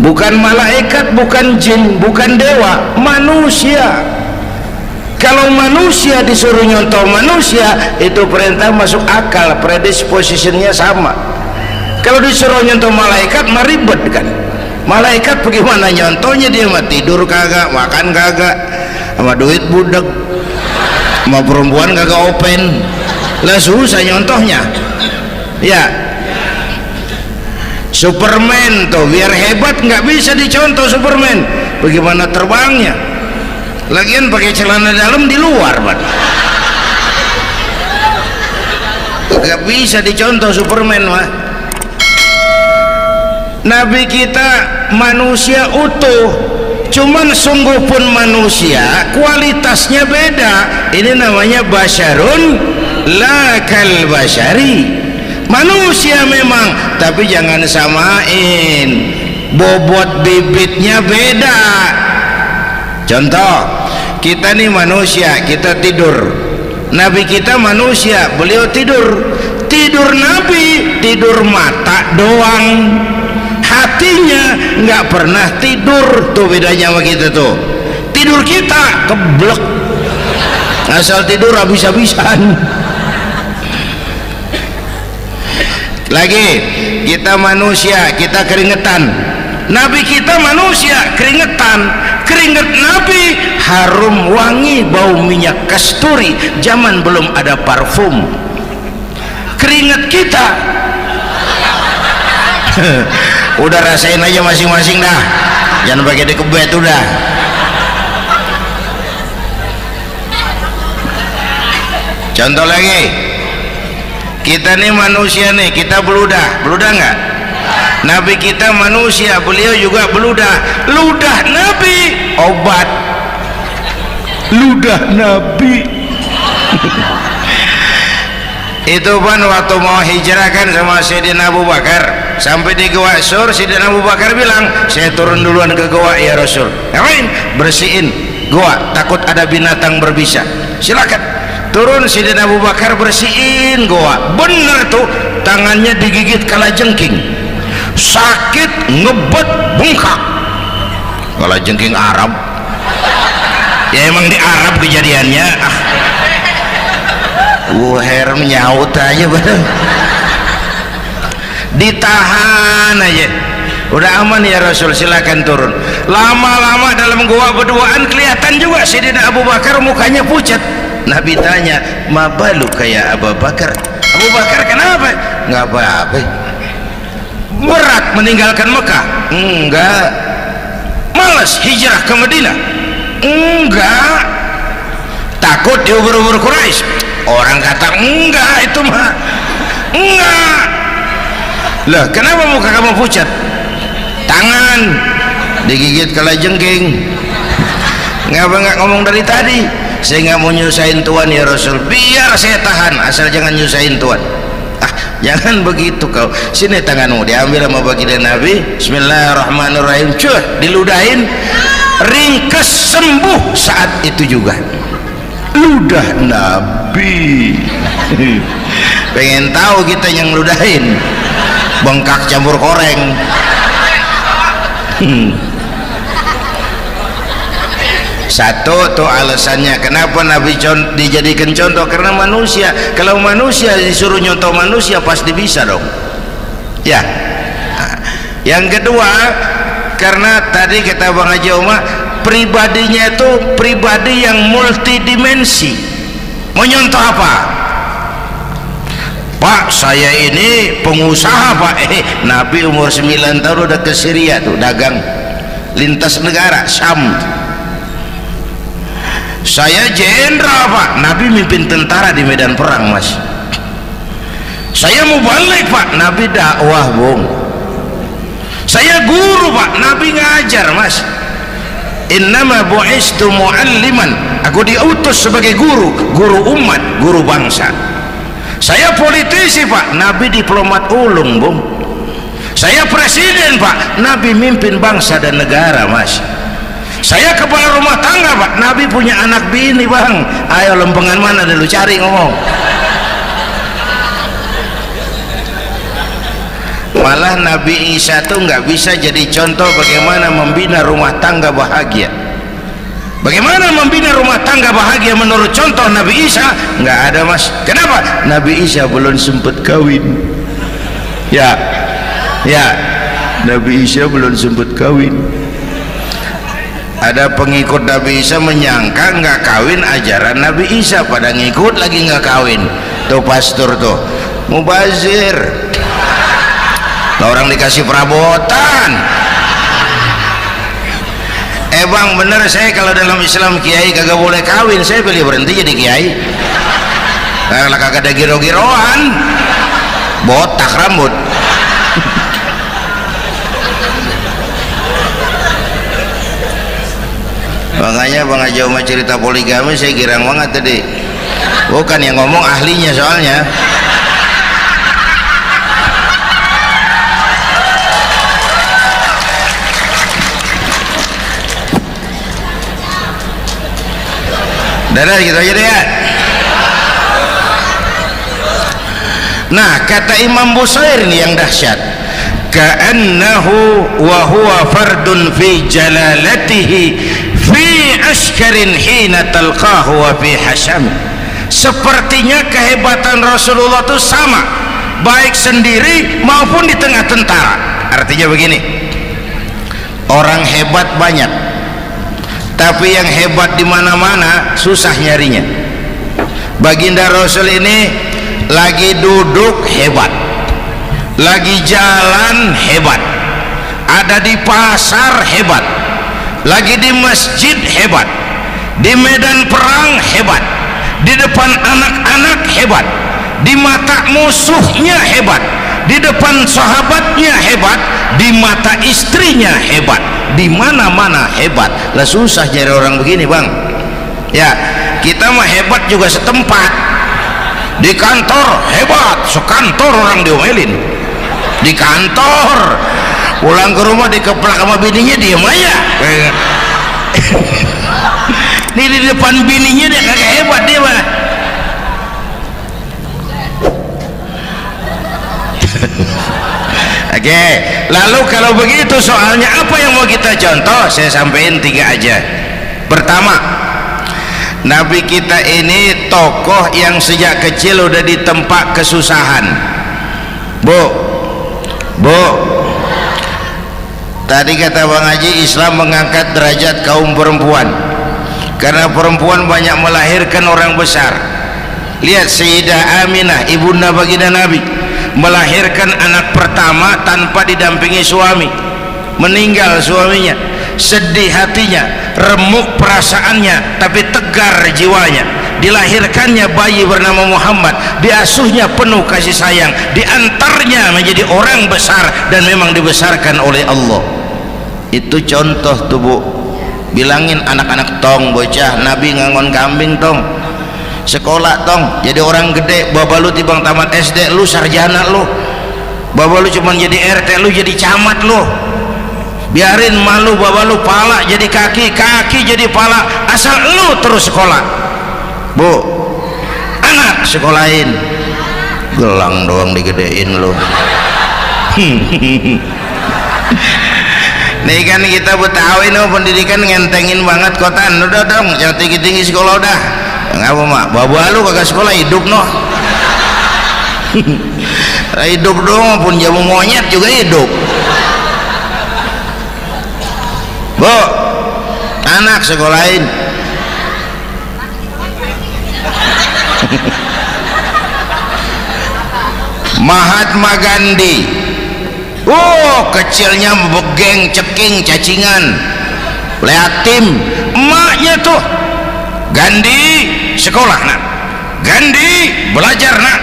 B: bukan malaikat, bukan jin, bukan dewa, manusia. Kalau manusia disuruh nyontoh manusia, itu perintah masuk akal, predispositionnya sama. Kalau disuruh nyontoh malaikat mah ribet kan. Malaikat bagaimana nyontohnya? Dia mah tidur kagak, makan kagak, sama duit budek, sama perempuan kagak open, lah susah nyontohnya ya. Superman tuh biar hebat nggak bisa dicontoh Superman, bagaimana terbangnya? Lagian pakai celana dalam di luar, Pak. Nggak bisa dicontoh Superman mah. Nabi kita manusia utuh, cuman sungguh pun manusia, kualitasnya beda. Ini namanya basyarun la kal basyari. Manusia memang, tapi jangan samain, bobot bibitnya beda. Contoh, kita nih manusia, kita tidur. Nabi kita manusia, beliau tidur. Tidur Nabi, tidur mata doang, hatinya nggak pernah tidur. Tuh bedanya sama kita tuh. Tidur kita keblek, asal tidur habis-habisan. Lagi, kita manusia, kita keringetan. Nabi kita manusia, keringetan. Keringet Nabi harum wangi, bau minyak kasturi, zaman belum ada parfum. Keringet kita udah rasain aja masing-masing dah, jangan pakai dikebet udah. Contoh lagi, kita nih manusia nih, kita beludah nggak? Nabi kita manusia, beliau juga beludah. Ludah Nabi obat, ludah Nabi itu kan waktu mau hijrah kan sama Sayyidina Abu Bakar, sampai di Gua Sur, Sayyidina Abu Bakar bilang, saya turun duluan ke gua ya Rasul. Ngapain? Bersihin gua, takut ada binatang berbisa. Silakan turun. Sayyidina Abu Bakar bersihin gua, bener tuh, tangannya digigit kalajengking, sakit, ngebet, bengkak. Kalajengking Arab ya, emang di Arab kejadiannya. Wuher menyaut aja bener. ditahan aja. Udah aman ya Rasul, silakan turun. Lama-lama dalam gua berduaan kelihatan juga Sayyidina Abu Bakar mukanya pucat. Nabi tanya, "Ma balu kayak Abu Bakar?" Abu Bakar kenapa? Nggak apa-apa. Berat meninggalkan Mekah? Enggak. Malas hijrah ke Madinah? Enggak. Takut diubur-ubur Quraisy? Orang kata enggak, itu mah enggak. Lah kenapa muka kamu pucat? Tangan digigit kalajengking. Ngapa nggak ngomong dari tadi? Saya nggak mau nyusahin Tuhan ya Rasul, biar saya tahan, asal jangan nyusahin Tuhan. Jangan begitu kau. Sini tanganmu, diambil sama baginda Nabi. Bismillahirrahmanirrahim. Cuh, diludahin, ringkes, sembuh saat itu juga. Ludah Nabi. Pengen tahu kita yang ludahin, bengkak campur koreng. Satu tuh alasannya kenapa Nabi dijadikan contoh, karena manusia. Kalau manusia disuruh nyontoh manusia pasti bisa dong ya. Yang kedua, karena tadi kata Bang Haji Umar, pribadinya itu pribadi yang multidimensi. Mau nyontoh apa? Pak, saya ini pengusaha Pak. Nabi umur 9 tahun udah ke Syria tuh dagang lintas negara Syam. Saya jenderal Pak, Nabi mimpin tentara di medan perang Mas. Saya mau balik Pak, Nabi dakwah Bung. Saya guru Pak, Nabi ngajar Mas. Innama bu'istu mu'alliman, aku diutus sebagai guru, guru umat, guru bangsa. Saya politisi Pak, Nabi diplomat ulung Bung. Saya presiden Pak, Nabi mimpin bangsa dan negara Mas. Saya kepala rumah tangga Pak, Nabi punya anak bini Bang. Ayo lempengan mana dulu cari ngomong. Malah Nabi Isa tuh nggak bisa jadi contoh bagaimana membina rumah tangga bahagia. Bagaimana membina rumah tangga bahagia menurut contoh Nabi Isa? Nggak ada Mas. Kenapa? Nabi Isa belum sempat kawin. Ya, Nabi Isa belum sempat kawin. Ada pengikut Nabi Isa menyangka nggak kawin ajaran Nabi Isa, pada ngikut lagi nggak kawin. Tuh pastor tuh mubazir, orang dikasih perabotan. Bang bener, saya kalau dalam Islam kiai kagak boleh kawin, saya pilih berhenti jadi kiai. Kalau kagak ada giro-giroan, botak rambut. Makanya Bang Haji Umar cerita poligami saya girang banget tadi. Bukan yang ngomong ahlinya soalnya. Dadah gitu aja deh ya. Nah kata Imam Busair ini yang dahsyat, ka'annahu wa huwa fardun fi jalalatihi fi askarin hina talqahu wa fi hasham. Sepertinya kehebatan Rasulullah itu sama baik sendiri maupun di tengah tentara. Artinya begini, orang hebat banyak, tapi yang hebat di mana-mana susah nyarinya. Baginda Rasul ini lagi duduk hebat, lagi jalan hebat, ada di pasar hebat, lagi di masjid hebat, di medan perang hebat, di depan anak-anak hebat, di mata musuhnya hebat, di depan sahabatnya hebat, di mata istrinya hebat, di mana-mana hebat. Lah susah nyari orang begini Bang ya. Kita mah hebat juga setempat, di kantor hebat, sekantor orang diomelin di kantor, pulang ke rumah dikeplak sama bininya diem aja. Ini di depan bininya dia kagak hebat dia mah. Oke, lalu kalau begitu soalnya apa yang mau kita contoh? Saya sampaikan 3 aja. Pertama, Nabi kita ini tokoh yang sejak kecil udah ditempa kesusahan. Bu, Bu, tadi kata Bang Haji, Islam mengangkat derajat kaum perempuan karena perempuan banyak melahirkan orang besar. Lihat Sayyidah Aminah, ibunda baginda Nabi, melahirkan anak pertama tanpa didampingi suami. Meninggal suaminya, sedih hatinya, remuk perasaannya, tapi tegar jiwanya. Dilahirkannya bayi bernama Muhammad, diasuhnya penuh kasih sayang, diantarnya menjadi orang besar dan memang dibesarkan oleh Allah. Itu contoh tuh Bu. Bilangin anak-anak tong, bocah Nabi ngangon kambing tong, sekolah tong, jadi orang gede. Baba lu tibang tamat SD, lu sarjana lu. Baba lu cuman jadi RT, lu jadi camat lu. Biarin malu, baba lu pala jadi kaki, kaki jadi pala, asal lu terus sekolah. Bu, anak sekolahin, gelang doang digedein lu. Nih kan kita Betawi no, pendidikan ngentengin banget kotaan. Udah dong, jangan tinggi-tinggi sekolah udah. Ngapa mak? Baba lu kagak sekolah, hidup no. Hidup dong, pun jamu monyet juga hidup. Bu, anak sekolahin. Mahatma Gandhi, kecilnya begeng, ceking, cacingan, liatim. Emaknya tuh, Gandhi sekolah nak, Gandhi belajar nak,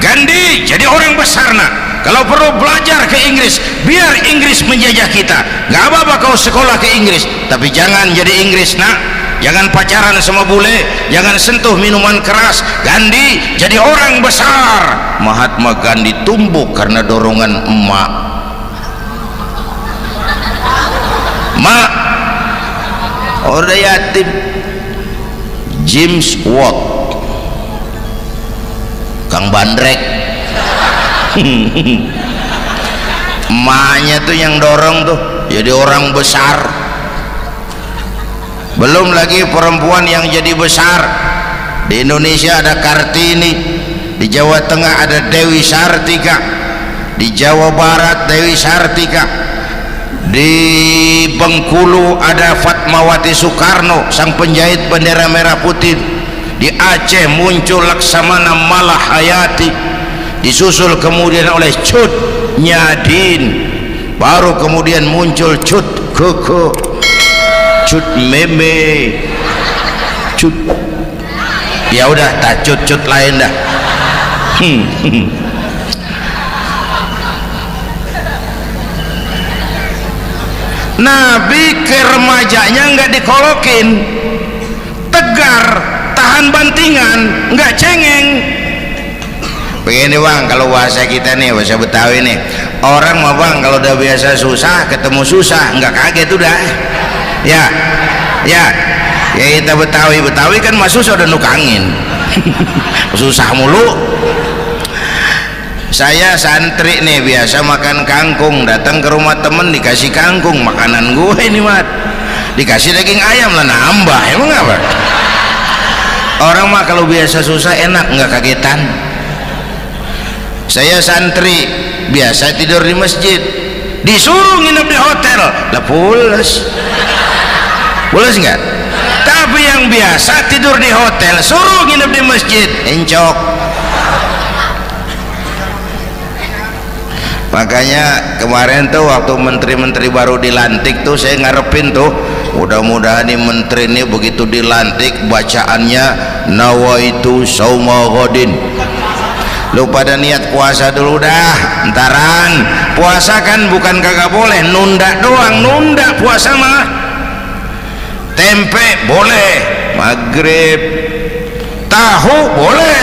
B: Gandhi jadi orang besar nak. Kalau perlu belajar ke Inggris, biar Inggris menjajah kita. Gak apa-apa kau sekolah ke Inggris, tapi jangan jadi Inggris nak. Jangan pacaran sama bule, jangan sentuh minuman keras. Gandhi jadi orang besar. Mahatma Gandhi tumbuh karena dorongan emak. Mak, udah yatim. James Watt, Kang Bandrek. Emaknya tuh yang dorong tuh jadi orang besar. Belum lagi perempuan yang jadi besar. Di Indonesia ada Kartini, di Jawa Tengah ada Dewi Sartika, di Jawa Barat Dewi Sartika, di Bengkulu ada Fatmawati Soekarno, sang penjahit bendera merah putih. Di Aceh muncul Laksamana Malahayati, disusul kemudian oleh Cut Nyadin, baru kemudian muncul Cut Koko, Cut Meme, Cut, ya udah tak cut lain dah. Nabi ke remajanya nggak dikolokin, tegar, tahan bantingan, nggak cengeng. Begini Bang, kalau bahasa kita nih, bahasa Betawi nih, orang mah Bang kalau udah biasa susah ketemu susah nggak kaget udah. Ya kita Betawi kan mah susah udah nukangin. Susah mulu. Saya santri nih biasa makan kangkung, datang ke rumah temen dikasih kangkung, makanan gue ini mat, dikasih daging ayam lah nambah, emang apa? Orang mah kalau biasa susah enak, nggak kagetan. Saya santri biasa tidur di masjid, disuruh nginep di hotel lah pules nggak? Tapi yang biasa tidur di hotel suruh nginep di masjid encok. Makanya kemarin tuh waktu menteri-menteri baru dilantik tuh saya ngarepin tuh, mudah-mudahan nih menteri ini begitu dilantik bacaannya nawaitu sauma ghadin. Lu pada niat puasa dulu dah, entaran. Puasa kan bukan kagak boleh, nunda doang, nunda puasa mah. Tempe boleh maghrib, tahu boleh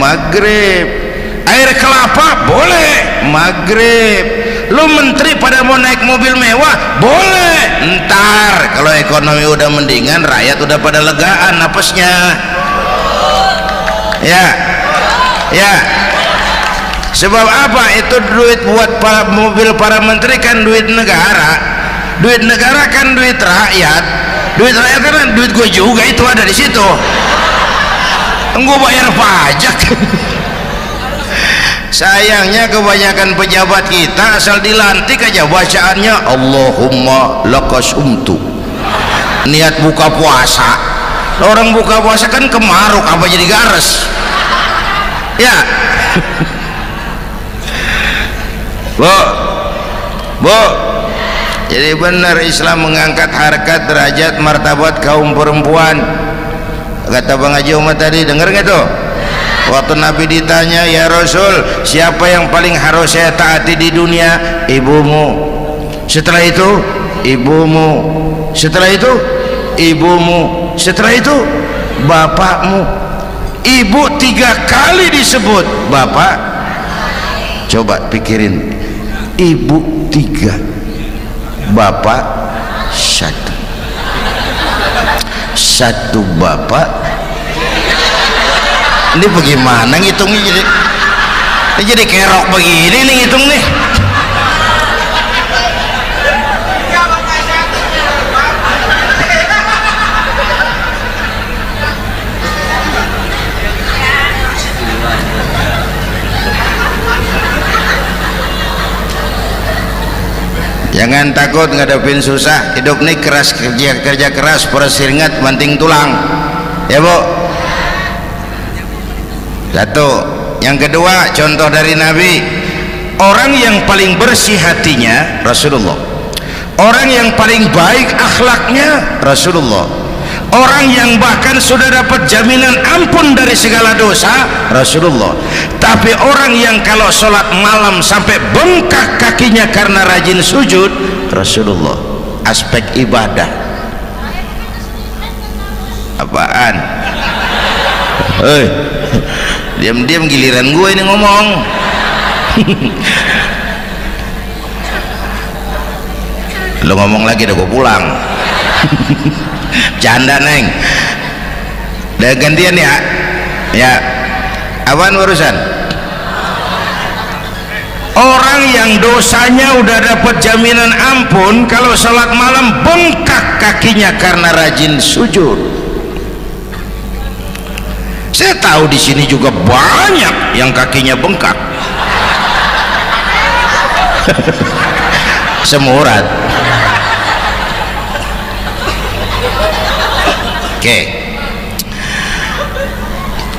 B: maghrib, air kelapa boleh maghrib. Lu menteri pada mau naik mobil mewah boleh, ntar kalau ekonomi udah mendingan, rakyat udah pada legaan napasnya. Ya sebab apa? Itu duit buat mobil para menteri kan duit negara. Duit negara kan duit rakyat. Duit rakyat kan duit gue juga, itu ada di situ. Gue bayar pajak. Sayangnya kebanyakan pejabat kita asal dilantik aja bacaannya Allahumma lakasumtu, niat buka puasa. Orang buka puasa kan kemaruk, apa jadi gares ya. Bu, jadi benar Islam mengangkat harkat, derajat, martabat kaum perempuan. Kata Bang Haji Umar tadi, dengar nggak tuh? Waktu Nabi ditanya, ya Rasul, siapa yang paling harus saya taati di dunia? Ibumu. Setelah itu ibumu. Setelah itu ibumu. Setelah itu bapakmu. Ibu 3 kali disebut, bapak. Coba pikirin, ibu 3, bapak 1 bapak. Ini bagaimana ngitungnya? Jadi kerok begini nih ngitung nih. Jangan takut ngadepin susah. Hidup nih keras, kerja keras, perseringat banting tulang ya Bu. Satu. Yang kedua, contoh dari Nabi, orang yang paling bersih hatinya Rasulullah, orang yang paling baik akhlaknya Rasulullah, orang yang bahkan sudah dapat jaminan ampun dari segala dosa Rasulullah. Tapi orang yang kalau sholat malam sampai bengkak kakinya karena rajin sujud Rasulullah. Aspek ibadah apaan? Diam-diam giliran gue ini ngomong. Lo ngomong lagi udah gue pulang. Canda neng. Udah gantian ya. Ya. Apaan urusan? Orang yang dosanya udah dapat jaminan ampun, kalau sholat malam bengkak kakinya karena rajin sujud. Saya tahu di sini juga banyak yang kakinya bengkak. Semurat. Oke.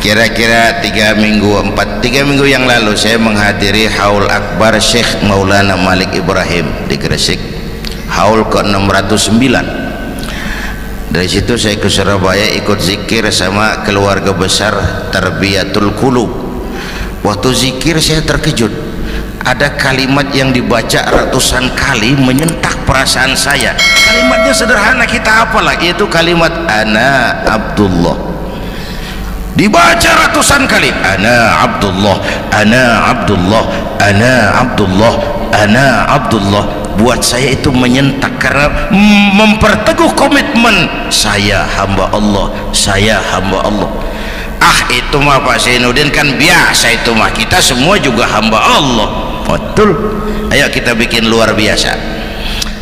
B: Kira-kira 3 minggu yang lalu saya menghadiri haul akbar Syekh Maulana Malik Ibrahim di Gresik, haul ke-609. Dari situ saya ke Surabaya ikut zikir sama keluarga besar Tarbiyatul Qulub. Waktu zikir saya terkejut, ada kalimat yang dibaca ratusan kali menyentak perasaan saya. Kalimatnya sederhana, kita apalah, yaitu kalimat ana Abdullah. Dibaca ratusan kali, ana Abdullah, ana Abdullah, ana Abdullah, ana Abdullah. Buat saya itu menyentak karena memperteguh komitmen, saya hamba Allah, saya hamba Allah. Itu mah Pak Zainuddin kan biasa, itu mah kita semua juga hamba Allah. Betul. Ayo kita bikin luar biasa.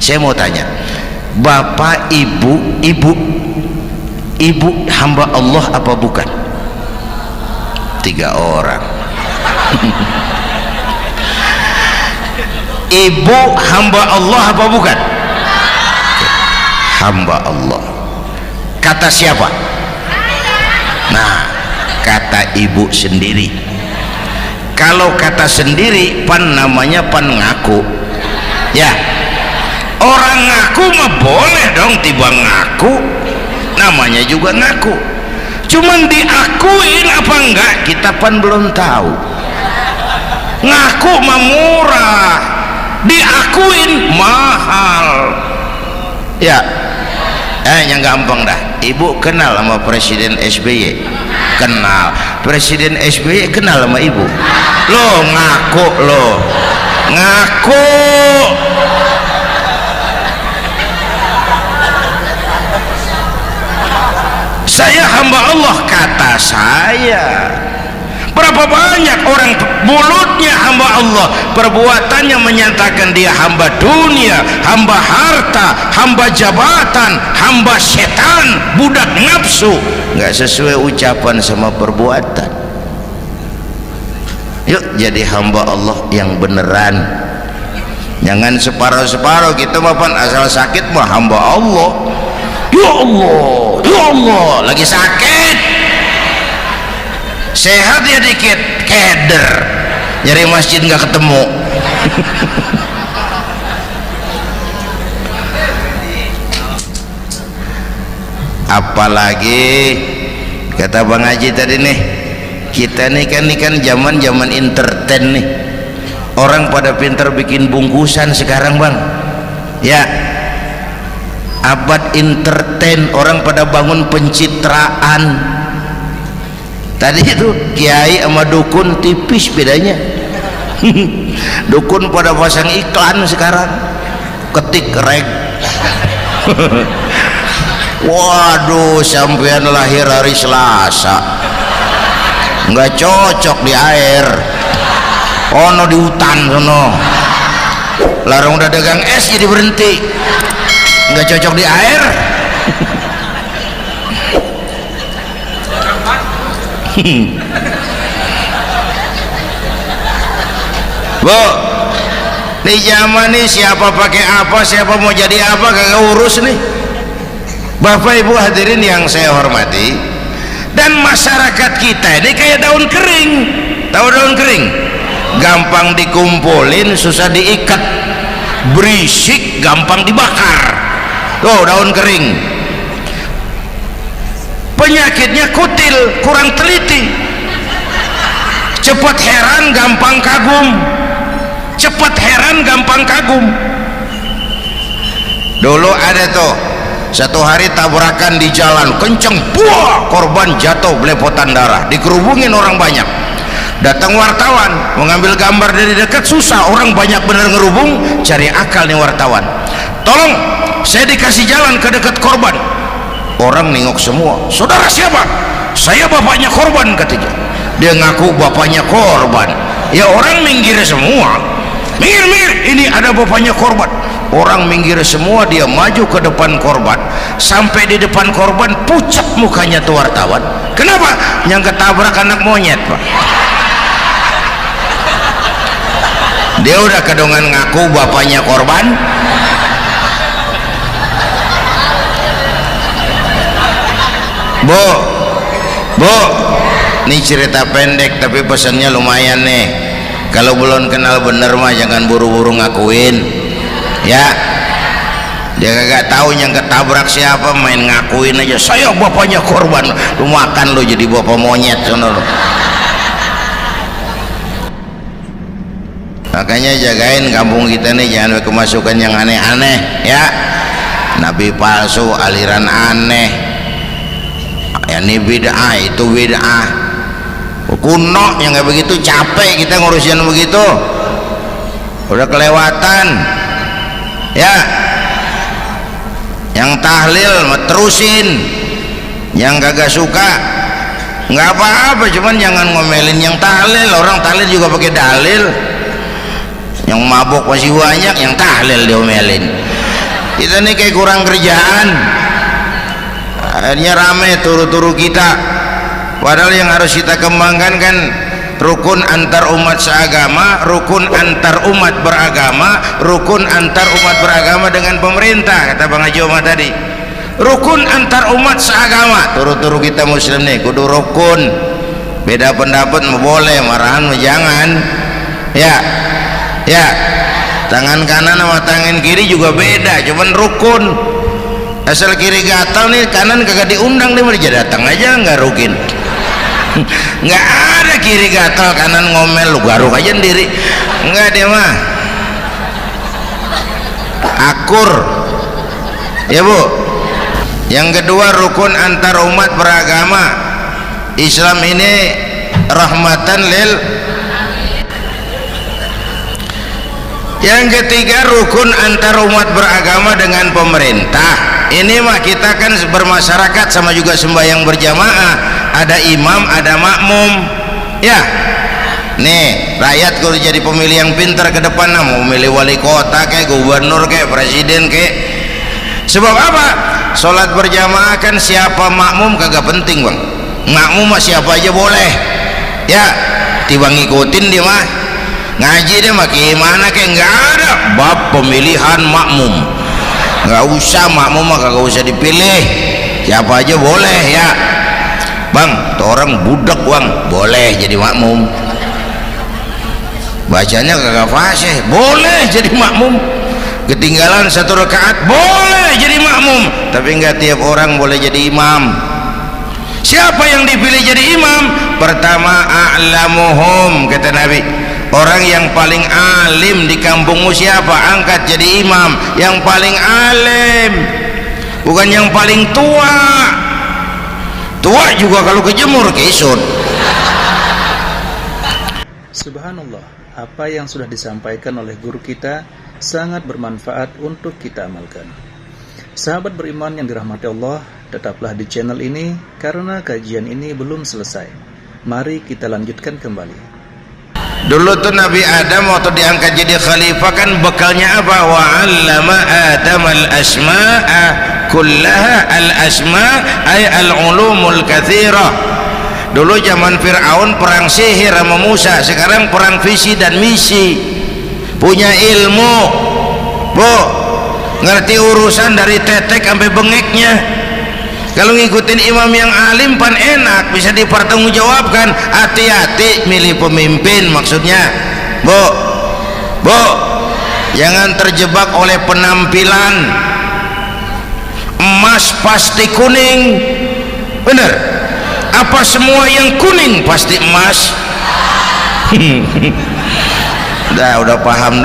B: Saya mau tanya, bapak ibu hamba Allah apa bukan? 3 orang. Ibu hamba Allah apa bukan? Hamba Allah. Kata siapa? Nah, kata ibu sendiri. Kalau kata sendiri pan namanya pan ngaku ya. Orang ngaku mah boleh dong, tiba ngaku namanya juga ngaku. Cuman diakuin apa enggak kita pan belum tahu. Ngaku mah murah, diakuin mahal ya. Yang gampang dah. Ibu kenal sama Presiden SBY? Kenal. Presiden SBY kenal sama ibu? Lo ngaku, lo ngaku. Saya hamba Allah, kata saya. Berapa banyak orang mulutnya hamba Allah, perbuatannya menyatakan dia hamba dunia, hamba harta, hamba jabatan, hamba setan, budak nafsu. Nggak sesuai ucapan sama perbuatan Yuk jadi hamba Allah yang beneran, jangan separuh-separuh. Kita bapak asal sakit mah hamba Allah. Ya Allah, ya Allah, lagi sakit, sehat ya dikit keder, nyari masjid nggak ketemu. Apalagi kata Bang Haji tadi nih, kita nih kan zaman entertain nih, orang pada pinter bikin bungkusan sekarang bang ya, abad entertain, orang pada bangun pencitraan. Tadi itu kiai sama dukun tipis bedanya. Dukun pada pasang iklan sekarang, ketik rek. Waduh, sampean lahir hari Selasa, nggak cocok di air, ono di hutan sono, larang udah dagang es jadi berhenti, nggak cocok di air. Bu, di zaman nih siapa pakai apa, siapa mau jadi apa kagak urus nih. Bapak Ibu hadirin yang saya hormati, dan masyarakat kita ini kayak daun kering. Tahu daun kering? Gampang dikumpulin, susah diikat, berisik, gampang dibakar. Tuh daun kering. Penyakitnya kutil, kurang teliti, cepat heran, gampang kagum. Cepat heran, gampang kagum. Dulu ada tuh satu hari tabrakan di jalan kenceng, buah, korban jatuh belepotan darah, dikerubungin orang banyak. Datang wartawan mengambil gambar dari dekat, susah, orang banyak bener ngerubung. Cari akal nih wartawan, tolong saya dikasih jalan ke dekat korban. Orang nengok semua, saudara siapa? Saya bapaknya korban katanya. Dia ngaku bapaknya korban. Ya orang minggir semua, minggir, ini ada bapaknya korban. Orang minggir semua, dia maju ke depan korban. Sampai di depan korban pucat mukanya tuh wartawan. Kenapa? Yang ketabrak anak monyet pak. Dia udah kedongan ngaku bapaknya korban. Bu, ini cerita pendek tapi pesannya lumayan nih. Kalau belum kenal bener mah jangan buru-buru ngakuin ya. Dia kagak tahu yang ketabrak siapa, main ngakuin aja saya bapaknya korban. Lu makan lu jadi bapak monyet sono lu. Makanya jagain kampung kita nih, jangan kemasukan yang aneh-aneh ya. Nabi palsu, aliran aneh ya, ini bid'ah, itu bid'ah kuno yang kayak begitu. Capek kita ngurusin begitu, udah kelewatan ya. Yang tahlil terusin, yang kagak suka nggak apa-apa, cuman jangan ngomelin yang tahlil. Orang tahlil juga pakai dalil. Yang mabuk masih banyak, yang tahlil diomelin. Kita nih kayak kurang kerjaan, akhirnya rame turu-turu kita. Padahal yang harus kita kembangkan kan rukun antar umat seagama, rukun antar umat beragama, rukun antar umat beragama dengan pemerintah. Kata Bang Haji Omar tadi, rukun antar umat seagama. Turu-turu kita muslim nih kudu rukun. Beda pendapat mau boleh, marahan mau jangan ya. Tangan kanan sama tangan kiri juga beda, cuman rukun. Asal kiri gatal nih, kanan kagak diundang dia mereka datang aja nggak rukin. Nggak ada kiri gatal kanan ngomel, lu garuk aja sendiri, nggak dia mah akur ya bu. Yang kedua rukun antar umat beragama. Islam ini rahmatan lil. Yang ketiga rukun antar umat beragama dengan pemerintah. Ini mah kita kan bermasyarakat sama juga sembahyang berjamaah, ada imam ada makmum ya. Nih rakyat kalau jadi pemilih yang pintar ke depan, mau memilih wali kota kayak gubernur kayak presiden kayak. Sebab apa? Sholat berjamaah kan siapa makmum kagak penting bang. Makmum mah siapa aja boleh ya. tiba ngikutin dia mah ngaji dia mah gimana kayak nggak ada bab pemilihan makmum, nggak usah makmum mah kagak usah dipilih, siapa aja boleh ya bang, tuh orang budak bang boleh jadi makmum, bacanya kagak fasih boleh jadi makmum, ketinggalan satu rakaat boleh jadi makmum, tapi nggak tiap orang boleh jadi imam. Siapa yang dipilih jadi imam? Pertama a'lamuhum, kata Nabi, orang yang paling alim di kampungmu siapa? Angkat jadi imam. Yang paling alim, bukan yang paling tua. Tua juga kalau kejemur kisut.
A: Subhanallah, apa yang sudah disampaikan oleh guru kita sangat bermanfaat untuk kita amalkan. Sahabat beriman yang dirahmati Allah, tetaplah di channel ini karena kajian ini belum selesai. Mari kita lanjutkan kembali.
B: Dulu tuh Nabi Adam waktu diangkat jadi khalifah kan bekalnya apa? Wa 'allama Adam al-asma'a kullaha, al-asma' ay al-ulumul katsirah. Dulu zaman Fir'aun perang sihir sama Musa, sekarang perang visi dan misi. Punya ilmu, bu, ngerti urusan dari tetek sampai bengeknya. Kalau ngikutin imam yang alim pan enak, bisa dipertanggungjawabkan. Hati-hati milih pemimpin, maksudnya bu, jangan terjebak oleh penampilan. Emas pasti kuning, bener? Apa semua yang kuning pasti emas? udah paham.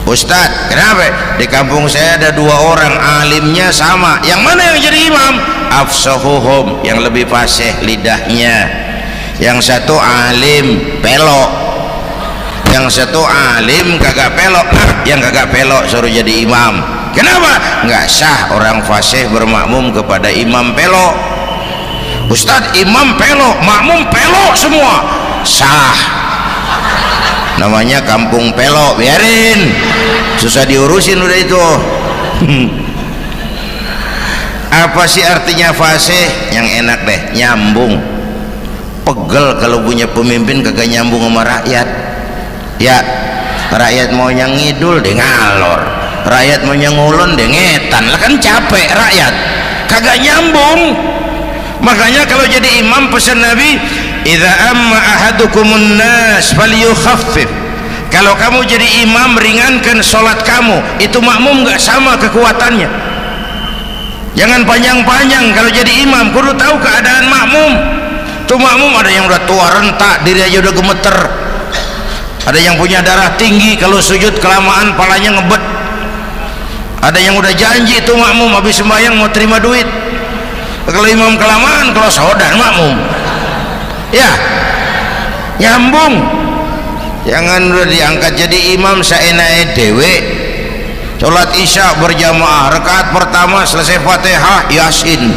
B: Ustadz, kenapa? Di kampung saya ada 2 orang alimnya sama. Yang mana yang jadi imam? Afsahuhum, yang lebih fasih lidahnya. Yang satu alim pelok, yang satu alim kagak pelok. Nah, yang kagak pelok suruh jadi imam. Kenapa? Nggak sah orang fasih bermakmum kepada imam pelok. Ustadz, imam pelok, makmum pelok semua. Sah. Namanya kampung pelok, biarin, susah diurusin udah itu. Apa sih artinya fasih? Yang enak deh, nyambung. Pegel kalau punya pemimpin kagak nyambung sama rakyat. Ya, rakyat mau yang ngidul dia ngalor, rakyat mau yang ngulon dia ngetan, lah kan capek rakyat, kagak nyambung. Makanya kalau jadi imam pesan Nabi, idza amma ahadukumun nas falyukhaffif. Kalau kamu jadi imam, ringankan sholat kamu. Itu makmum nggak sama kekuatannya. Jangan panjang-panjang kalau jadi imam, kudu tahu keadaan makmum. Tuh makmum ada yang udah tua rentak, diri aja udah gemeter. Ada yang punya darah tinggi, kalau sujud kelamaan palanya ngebet. Ada yang udah janji tuh makmum habis sembahyang mau terima duit. Kalau imam kelamaan, kalau saudara makmum. Ya, nyambung. Jangan udah diangkat jadi imam saenake dhewe. Salat isya berjamaah, rakaat pertama selesai Fatihah, Yasin.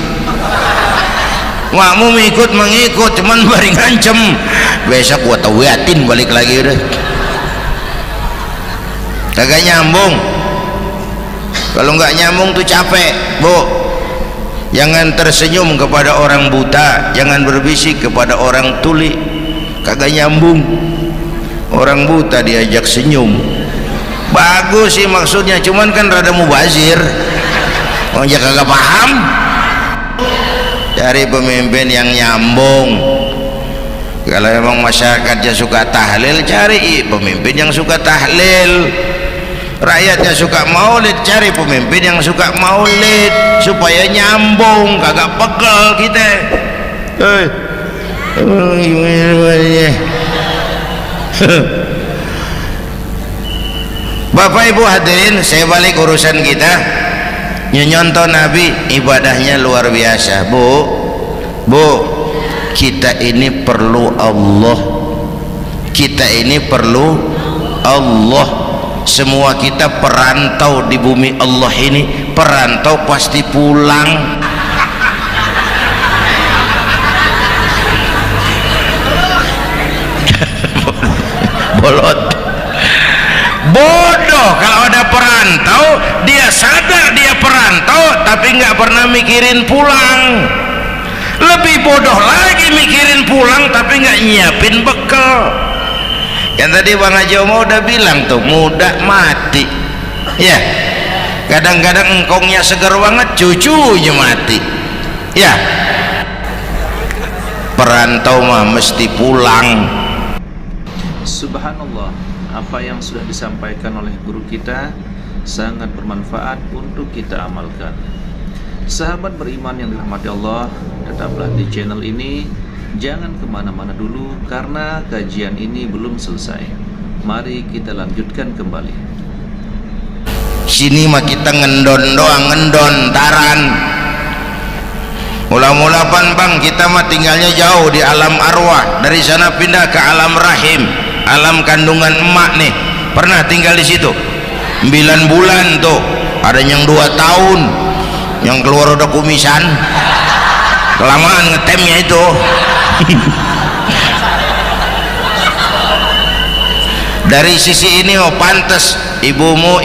B: Makmum ikut mengikut, cuman bari ngancem. Besok gua tawiatin balik lagi udah. Kagak nyambung. Kalau nggak nyambung tuh capek, bu. Jangan tersenyum kepada orang buta, jangan berbisik kepada orang tuli, kagak nyambung. Orang buta diajak senyum, bagus sih maksudnya, cuman kan rada mubazir, orang kagak paham. Cari pemimpin yang nyambung. Kalau emang masyarakatnya suka tahlil, cari pemimpin yang suka tahlil. Rakyatnya suka maulid, cari pemimpin yang suka maulid, supaya nyambung, kagak pegel kita. Bapak Ibu hadirin, saya balik urusan kita. Nyontoh Nabi ibadahnya luar biasa. Bu, kita ini perlu Allah. Kita ini perlu Allah. Semua kita perantau di bumi Allah ini. Perantau pasti pulang. Bolot, bodoh kalau ada perantau, dia sadar dia perantau tapi nggak pernah mikirin pulang. Lebih lebih bodoh lagi mikirin pulang tapi nggak nyiapin bekal. Yang tadi Bang Haji Omar udah bilang tuh, muda mati ya. Kadang-kadang engkongnya segar banget, cucunya mati ya. Perantau mah mesti pulang.
A: Subhanallah, apa yang sudah disampaikan oleh guru kita sangat bermanfaat untuk kita amalkan. Sahabat beriman yang dirahmati Allah, tetaplah di channel ini. Jangan kemana-mana dulu karena kajian ini belum selesai. Mari kita lanjutkan kembali.
B: Sini mah kita ngendon doang, ngendon taran. Mula-mula Bang, kita mah tinggalnya jauh di alam arwah. Dari sana pindah ke alam rahim, alam kandungan emak nih. Pernah tinggal di situ 9 bulan tuh. Ada yang 2 tahun, yang keluar udah kumisan. Kelamaan ngetemnya itu. Dari sisi ini oh pantes ibumu